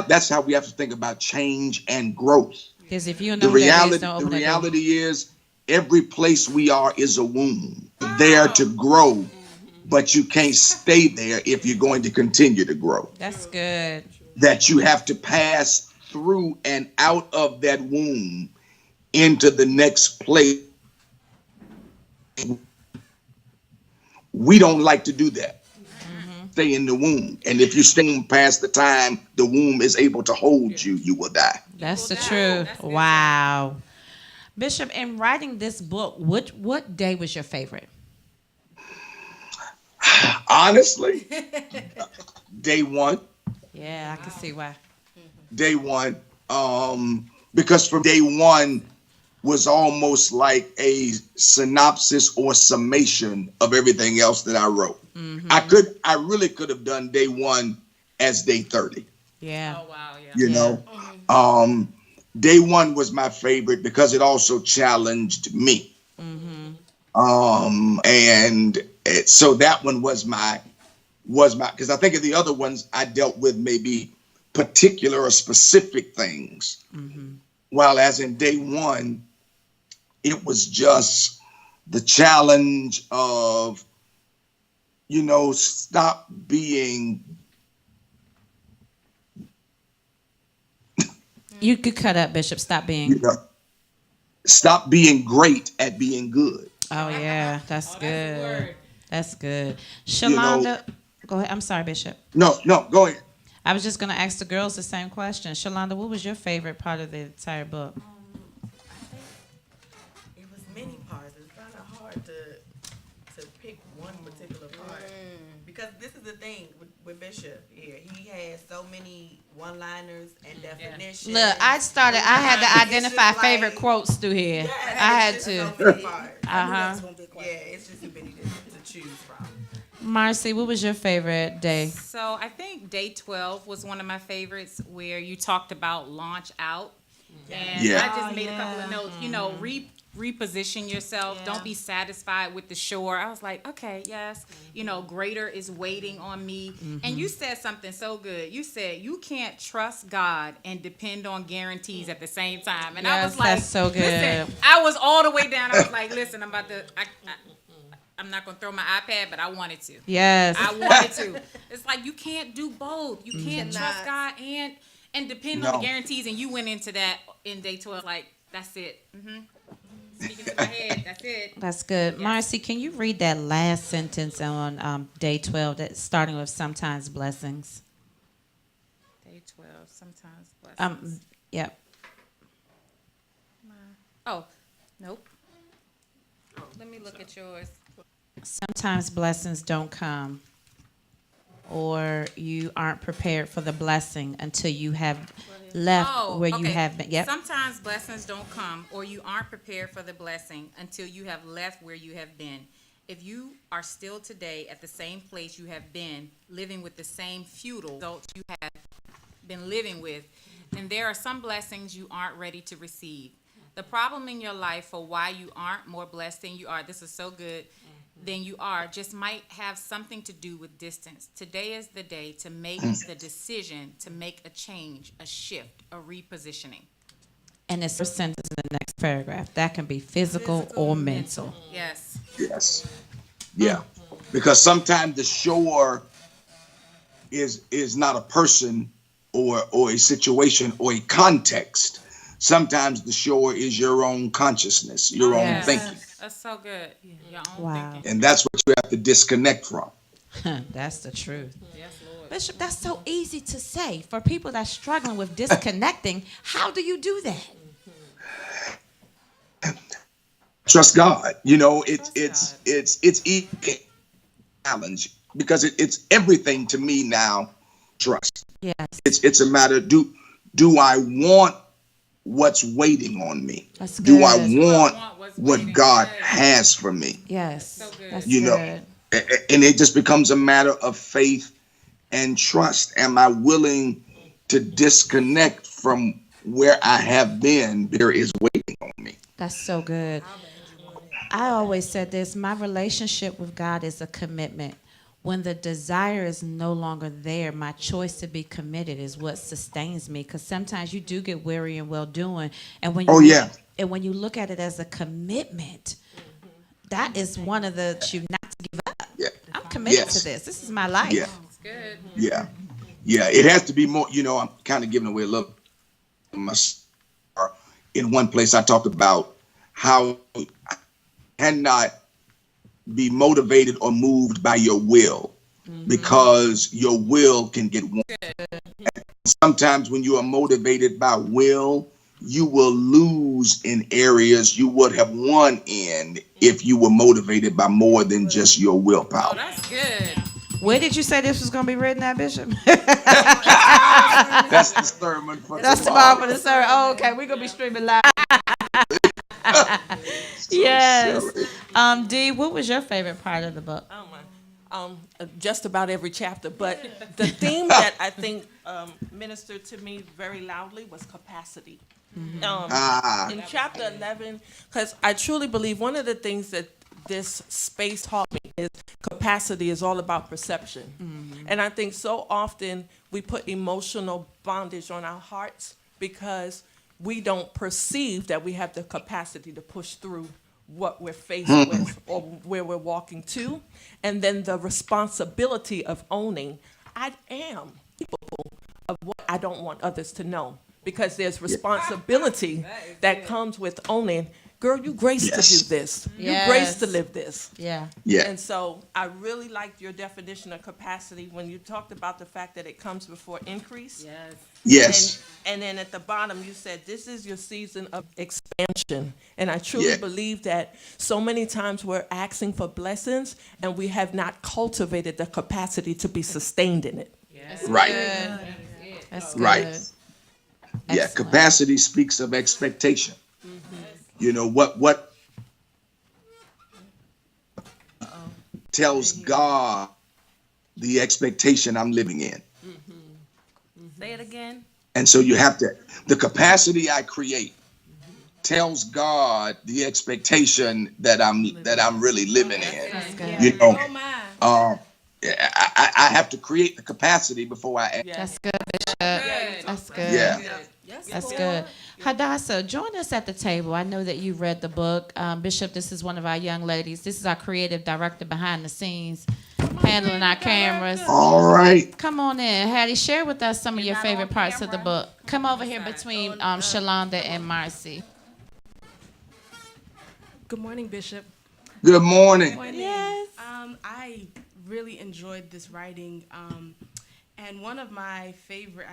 that's how we have to think about change and growth. Because if you The know that is, reality, don't the open that door. reality is every place we are is a womb there to grow, but you can't stay there if you're going to continue to grow. That's good. That you have to pass through and out of that womb into the next place. We don't like to do that. Stay in the womb. And if you stay past the time the womb is able to hold you, you will die. That's the truth. Wow. Bishop, in writing this book, what day was your favorite? Honestly, day one. Yeah, I can see why. Day one. Because from day one was almost like a synopsis or summation of everything else that I wrote. I really could have done day one as day 30. Yeah. Oh wow, yeah. Day one was my favorite because it also challenged me. So that one was my, because I think of the other ones I dealt with maybe particular or specific things. While as in day one, it was just the challenge of, stop being. You could cut up, Bishop. Stop being. Stop being great at being good. Oh yeah, that's good. That's good. You know- Shalonda, go ahead. I'm sorry, Bishop. No, go ahead. I was just gonna ask the girls the same question. Shalonda, what was your favorite part of the entire book? It was many parts. It's kind of hard to pick one particular part because this is the thing with Bishop here. He has so many one-liners and definitions. Look, I had to It's identify just favorite like- quotes through here. Yeah, I had it's to. just so many parts. Uh-huh. Yeah, it's just too many to choose from. Marcy, what was your favorite day? So I think day 12 was one of my favorites where you talked about launch out. And Yeah. I just made a couple of notes, reposition yourself. Don't be satisfied with the shore. I was like, okay, yes, greater is waiting on me. And you said something so good. You said you can't trust God and depend on guarantees at the same time. And I Yes, was like, that's so good. Listen, I was all the way down. I was like, listen, I'm not going to throw my iPad, but I wanted to. Yes. I wanted to. It's like you can't do both. You can't trust God and depend on the guarantees. And you went into that in day 12. Like, that's it. Speaking to my head, that's it. That's good. Marcy, can you read that last sentence on day 12, that starting with sometimes blessings? Day 12, sometimes blessings. Yep. Oh, nope. Let me look at yours. Sometimes blessings don't come, or you aren't prepared for the blessing until you have left where you have been. Yep. Sometimes blessings don't come, or you aren't prepared for the blessing until you have left where you have been. If you are still today at the same place you have been, living with the same futile results you have been living with, then there are some blessings you aren't ready to receive. The problem in your life for why you aren't more blessed than you are, this is so good, than you are, just might have something to do with distance. Today is the day to make the decision to make a change, a shift, a repositioning. And it's a sentence in the next paragraph. That can be physical or mental. Yes. Yes. Yeah. Because sometimes the shore is not a person or a situation or a context. Sometimes the shore is your own consciousness, your own thinking. That's so good. Your own Wow. thinking. And that's what you have to disconnect from. That's the truth. Yes, Lord. Bishop, that's so easy to say. For people that's struggling with disconnecting, how do you do that? Trust God. It's easy challenge because it's everything to me now. Trust. Yes. It's a matter. Do I want what's waiting on me? That's Do I good. want what's what waiting. God Yes. has for me? Yes. So good. That's You know, good. And it just becomes a matter of faith and trust. Am I willing to disconnect from where I have been? There is waiting on me. That's so good. I always said this, my relationship with God is a commitment. When the desire is no longer there, my choice to be committed is what sustains me. Because sometimes you do get weary and well doing. And when you and when you look at it as a commitment, that is one of the you not to give up. Yeah. I'm committed Yes. to this. This is my life. Yeah. It's good. Yeah. Yeah. It has to be more, I'm kind of giving away a little in one place I talked about how I cannot be motivated or moved by your will because your will can get warm. Sometimes when you are motivated by will, you will lose in areas you would have won in if you were motivated by more than just your Oh, willpower. that's good. Where did you say this was going to be written at, Bishop? That's the sermon for That's tomorrow for the sermon. Oh, okay. We're going to be streaming live. Yes. Dee, what was your favorite part of the book? Oh my. Just about every chapter, but the theme that I think ministered to me very loudly was capacity. In chapter 11, because I truly believe one of the things that this space taught me is capacity is all about perception. And I think so often we put emotional bondage on our hearts because we don't perceive that we have the capacity to push through what we're faced with or where we're walking to. And then the responsibility of owning, I am capable of what I don't want others to know. Because there's responsibility that comes with owning. Girl, you graced to do this. You graced to live this. Yeah. Yeah. And so I really liked your definition of capacity when you talked about the fact that it comes before increase. Yes. And then at the bottom, you said, this is your season of expansion. And I truly believe that so many times we're asking for blessings and we have not cultivated the capacity to be sustained in it. Right. That's good. Right. Yeah. Excellent. Capacity speaks of expectation. You know, what tells God the expectation I'm living in. Say it again. And so you have to, the capacity I create tells God the expectation that I'm really living in. You know, I have to create the capacity before I. That's good, Bishop. That's good. Yeah. That's good. Hadassah, join us at the table. I know that you read the book. Bishop, this is one of our young ladies. This is our creative director behind the scenes, handling our cameras. All right. Come on in. Hattie, share with us some of your favorite parts of the book. Come over here between Shalonda and Marcy. Good morning, Bishop. Good morning. Yes. I really enjoyed this writing. And one of my favorite,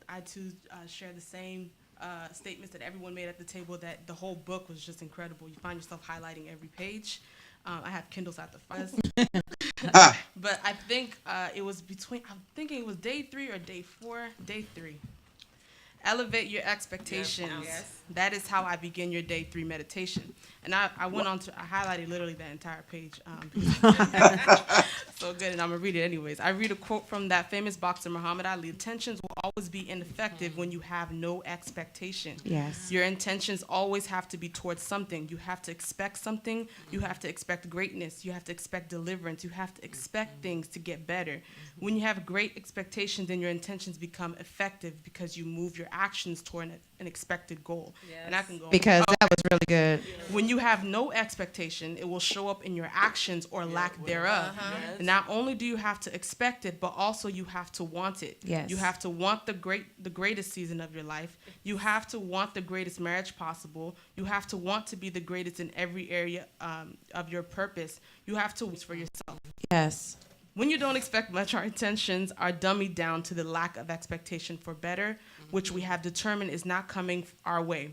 I too share the same statements that everyone made at the table, that the whole book was just incredible. You find yourself highlighting every page. I have Kindles at the front. But I think it was I'm thinking it was day 3 or day 4, day 3. Elevate your expectations. Yes. That is how I begin your day 3 meditation. And I went on to, I highlighted literally that entire page. So good, and I'm going to read it anyways. I read a quote from that famous boxer, Muhammad Ali. Intentions will always be ineffective when you have no expectation. Yes. Your intentions always have to be towards something. You have to expect something. You have to expect greatness. You have to expect deliverance. You have to expect things to get better. When you have great expectations, then your intentions become effective because you move your actions toward an expected goal. Yes. And I can go because that was really good. When you have no expectation, it will show up in your actions or lack thereof. Yes. And not only do you have to expect it, but also you have to want it. Yes. You have to want the greatest season of your life. You have to want the greatest marriage possible. You have to want to be the greatest in every area of your purpose. You have to for yourself. Yes. When you don't expect much, our intentions are dummied down to the lack of expectation for better, which we have determined is not coming our way.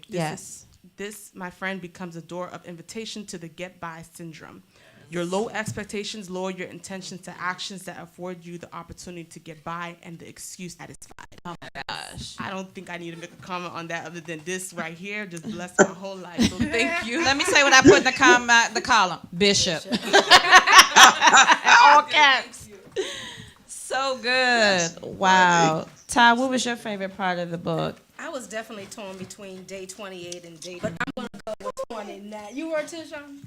This, my friend, becomes a door of invitation to the get-by syndrome. Your low expectations lower your intentions to actions that afford you the opportunity to get by and the excuse satisfied. Oh my gosh. I don't think I need to make a comment on that other than this right here just blessed my whole life. So thank you. Let me say what I put in the column. Bishop. All caps. So good. Wow. Ty, what was your favorite part of the book? I was definitely torn between day 28 and day, but I'm going to go with 29. You were too, Sean?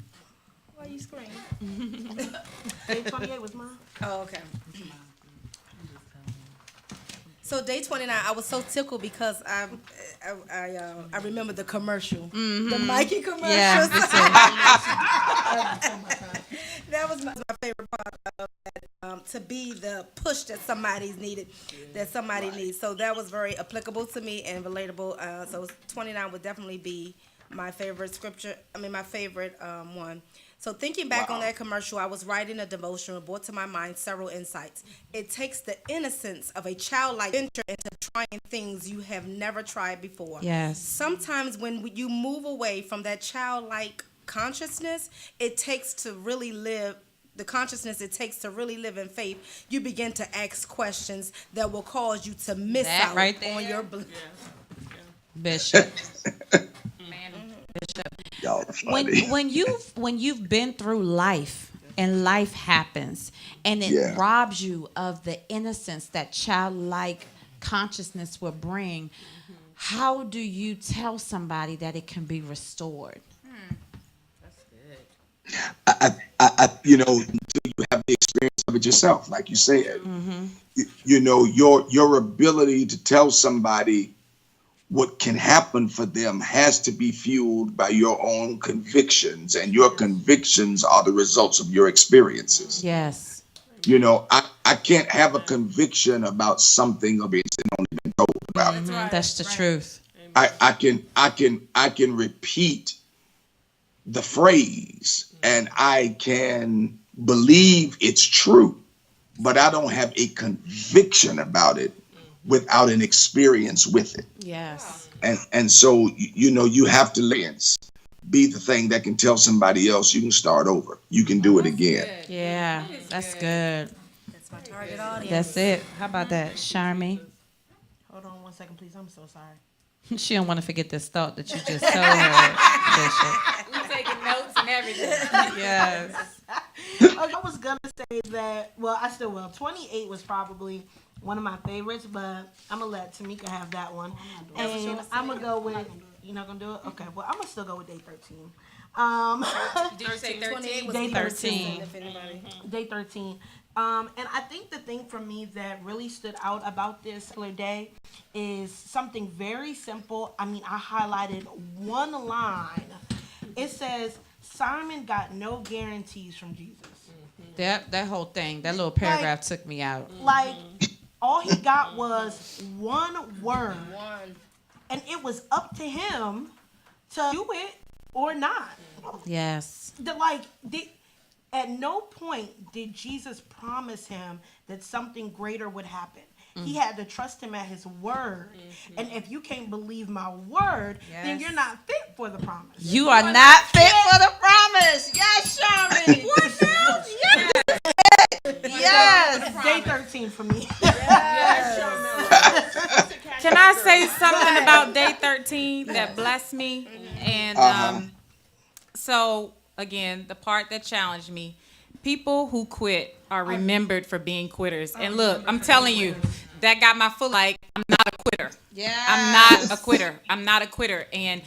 Why you screaming? Day 28 was mine. Oh, okay. So day 29, I was so tickled because I remember the commercial, the Mikey commercial. Yeah, that was my favorite part of that, to be the push that somebody's needed, that somebody needs. So that was very applicable to me and relatable. So 29 would definitely be my favorite scripture. My favorite one. So thinking back on that commercial, I was writing a devotional, brought to my mind several insights. It takes the innocence of a childlike venture into trying things you have never tried before. Yes. Sometimes when you move away from that childlike consciousness, it takes to really live the consciousness it takes to really live in faith. You begin to ask questions that will cause you to miss That out right there. on your Bishop. Y'all are funny. When you've been through life and life happens and it robs you of the innocence that childlike consciousness will bring, how do you tell somebody that it can be restored? I until you have the experience of it yourself, like you said, your ability to tell somebody what can happen for them has to be fueled by your own convictions, and your convictions are the results of your experiences. Yes. You know, I can't have a conviction about something of it's only been told about. That's the truth. I can repeat the phrase and I can believe it's true, but I don't have a conviction about it without an experience with it. Yes. And so, you know, you have to be the thing that can tell somebody else you can start over. You can do it again. Yeah, that's good. That's my target audience. That's it. How about that, Charmy? Hold on 1 second, please. I'm so sorry. She don't want to forget this thought that you just told her, Bishop. We taking notes and everything. Yes. I was gonna say that. Well, I still will. 28 was probably one of my favorites, but I'm gonna let Tamika have that one. And I'm gonna go with. You're not gonna do it? Okay. Well, I'm gonna still go with day 13. Did you say 13? Day 13. If anybody. Day 13. And I think the thing for me that really stood out about this particular day is something very simple. I mean, I highlighted one line. It says, Simon got no guarantees from Jesus. That whole thing, that little paragraph took me out. Like, all he got was one word. And it was up to him to do it or not. Yes. At no point did Jesus promise him that something greater would happen. He had to trust him at his word. And if you can't believe my word, then you're not fit for the promise. You are not fit for the promise. Yes, Charmy. What else? Yes. Yes. Day 13 for me. Can I say something about day 13 that blessed me? And so, again, the part that challenged me, people who quit are remembered for being quitters. And look, I'm telling you, that got my foot like, I'm not a quitter. Yeah. I'm not a quitter. I'm not a quitter. And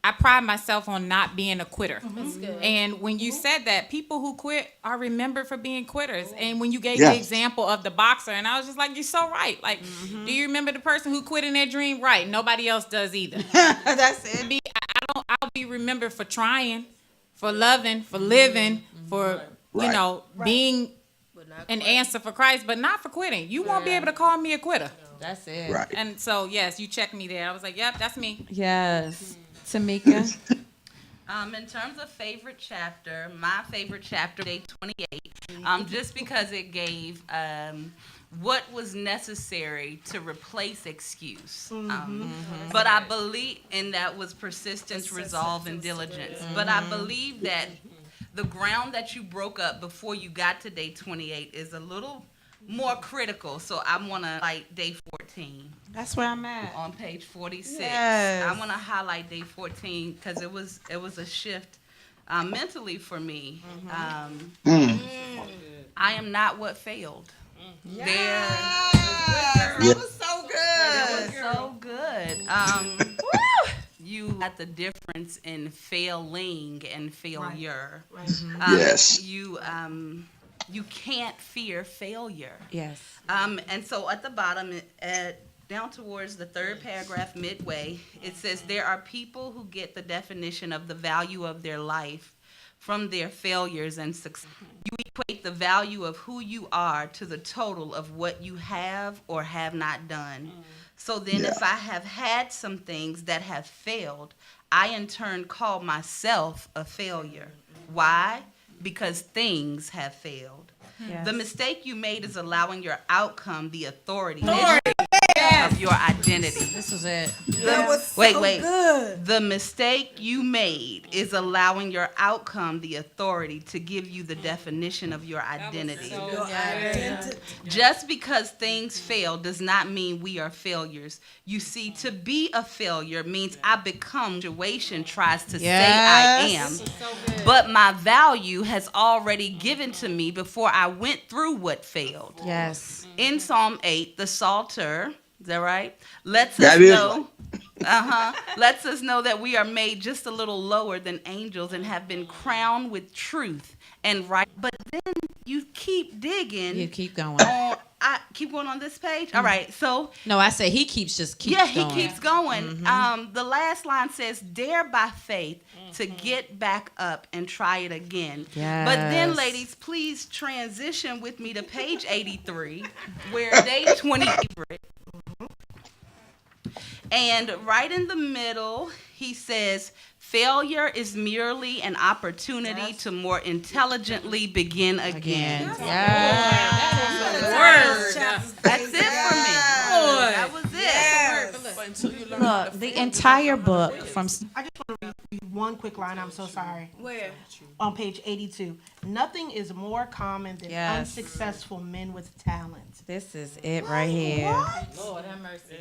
I pride myself on not being a quitter. That's good. And when you said that, people who quit are remembered for being quitters. And when you gave Yeah. the example of the boxer, and I was just like, you're so right. Like, do you remember the person who quit in their dream? Right. Nobody else does either. That's it. I'll be remembered for trying, for loving, for living, for, being an answer for Christ, but not for quitting. You won't be able to call me a quitter. That's it. Right. And so, yes, you checked me there. I was like, yep, that's me. Yes. Tamika. In terms of favorite chapter, my favorite chapter, day 28, just because it gave what was necessary to replace excuse. But I believe, and that was persistence, resolve, and diligence. But I believe that the ground that you broke up before you got to day 28 is a little more critical. So I want to highlight day 14. That's where I'm at. On page 46. Yes. I want to highlight day 14 because it was a shift mentally for me. I am not what failed. That was so good. It was so good. You got the difference in failing and failure. Right. Yes. You can't fear failure. Yes. And so at the bottom, down towards the third paragraph midway, it says there are people who get the definition of the value of their life from their failures and success. You equate the value of who you are to the total of what you have or have not done. So then if I have had some things that have failed, I in turn call myself a failure. Why? Because things have failed. Yes. The mistake you made is allowing your outcome the authority of your identity. This was it. That was Wait. good. The mistake you made is allowing your outcome the authority to give you the definition of your identity. Just because things fail does not mean we are failures. You see, to be a failure means I become situation tries to say I am. But my value has already given to me before I went through what failed. Yes. In Psalm 8, the Psalter, is that right? Lets That us is know. Lets us know that we are made just a little lower than angels and have been crowned with truth and right. But then you keep digging. You keep going. I keep going on this page. All right, so No, I said he keeps he going. keeps going. The last line says, "Dare by faith to get back up and try it again." Yes. But then, ladies, please transition with me to page 83, where day 20 favorite. And right in the middle, he says, "Failure is merely an opportunity to more intelligently begin again." That's it for me. That was it. But until you learn how to Look, the fail, entire book from I just want to read one quick line. I'm so sorry. Where? On page 82. Nothing is more common than Yes. unsuccessful men with talent. this is it right here. Lord have mercy.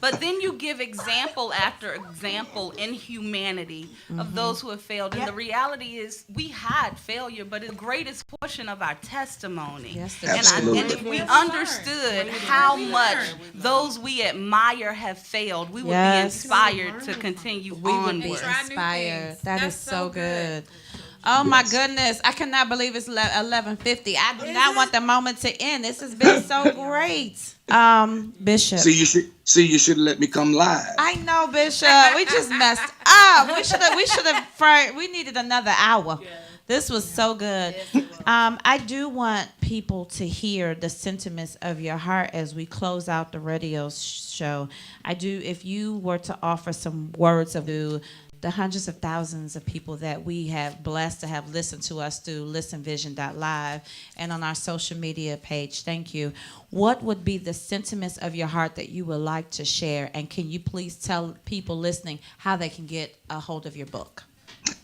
But then you give example after example in humanity of those who have failed. And the reality is we hide failure, but the greatest portion of our testimony. Yes, And if we understood how much those we admire have failed, we would be Yes. inspired to continue We would be onward. Try new inspired. things. That That's is so so good. good. Oh my goodness. I cannot believe it's 11:50. I do not want the moment to end. This has been so great. Bishop. See, you should let me come live. I know, Bishop. We just messed up. We needed another hour. This was so good. I do want people to hear the sentiments of your heart as we close out the radio show. I do, if you were to offer some words of the hundreds of thousands of people that we have blessed to have listened to us through listenvision.live and on our social media page. Thank you. What would be the sentiments of your heart that you would like to share? And can you please tell people listening how they can get a hold of your book?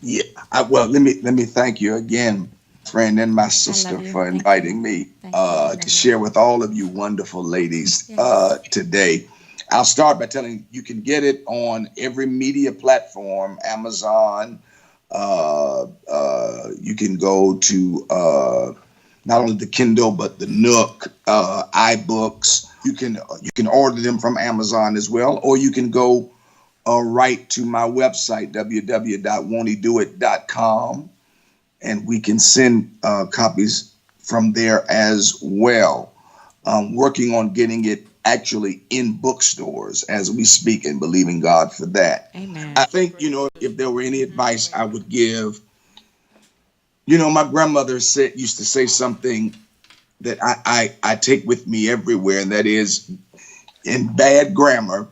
Yeah. Well, let me thank you again, friend, and my sister you. for Thank inviting me Thank you. to share with all of you wonderful ladies today. I'll start by telling you can get it on every media platform, Amazon. You can go to not only the Kindle but the Nook, iBooks. You can order them from Amazon as well, or you can go right to my website, www.won'thedoit.com, and we can send copies from there as well. Working on getting it actually in bookstores as we speak and believing God for that. Amen. I think, if there were any advice I would give, my grandmother used to say something that I take with me everywhere, and that is, in bad grammar,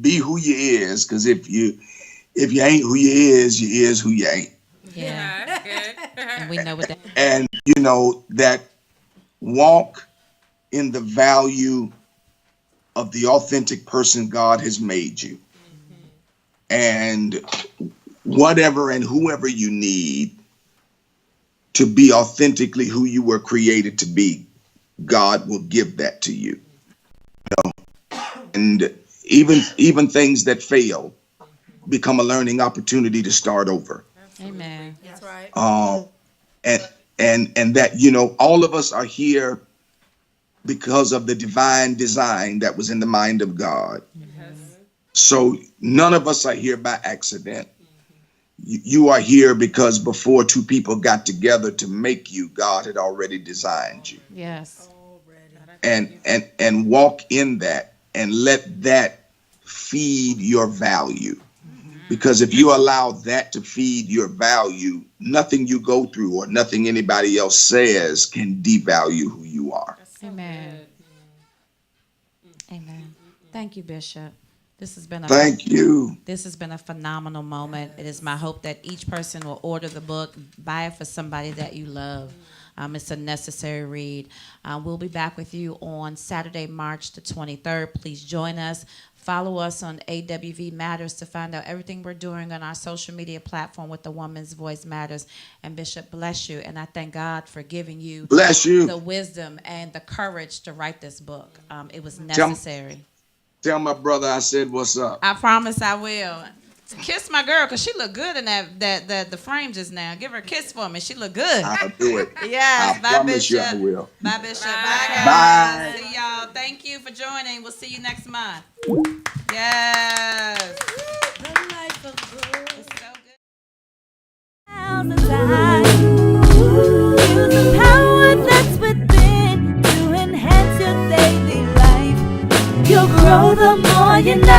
be who you is, because if you ain't who you is who you ain't. Yeah. That's good. And we know what that And that walk in the value of the authentic person God has made you. And whatever and whoever you need to be authentically who you were created to be, God will give that to you. And even things that fail become a learning opportunity to start over. Amen. That's right. And that, all of us are here because of the divine design that was in the mind of God. So none of us are here by accident. You are here because before two people got together to make you, God had already designed you. Yes. And walk in that and let that feed your value. Because if you allow that to feed your value, nothing you go through or nothing anybody else says can devalue who you are. Amen. Amen. Thank you, Bishop. This has been Thank you. This has been a phenomenal moment. It is my hope that each person will order the book, buy it for somebody that you love. It's a necessary read. We'll be back with you on Saturday, March the 23rd. Please join us. Follow us on AWV Matters to find out everything we're doing on our social media platform with the Woman's Voice Matters. And Bishop, bless you. And I thank God for giving you Bless you. the wisdom and the courage to write this book. It was necessary. Tell my brother I said what's up. I promise I will. Kiss my girl, because she looked good in the frame just now. Give her a kiss for me. She looked good. I'll do it. Yes. I Bye, promise Bishop. you I will. Bye, Bishop. Bye, guys. Bye. See y'all. Thank you for joining. We'll see you next month. Yes. It's so good. Now's the time. all you know.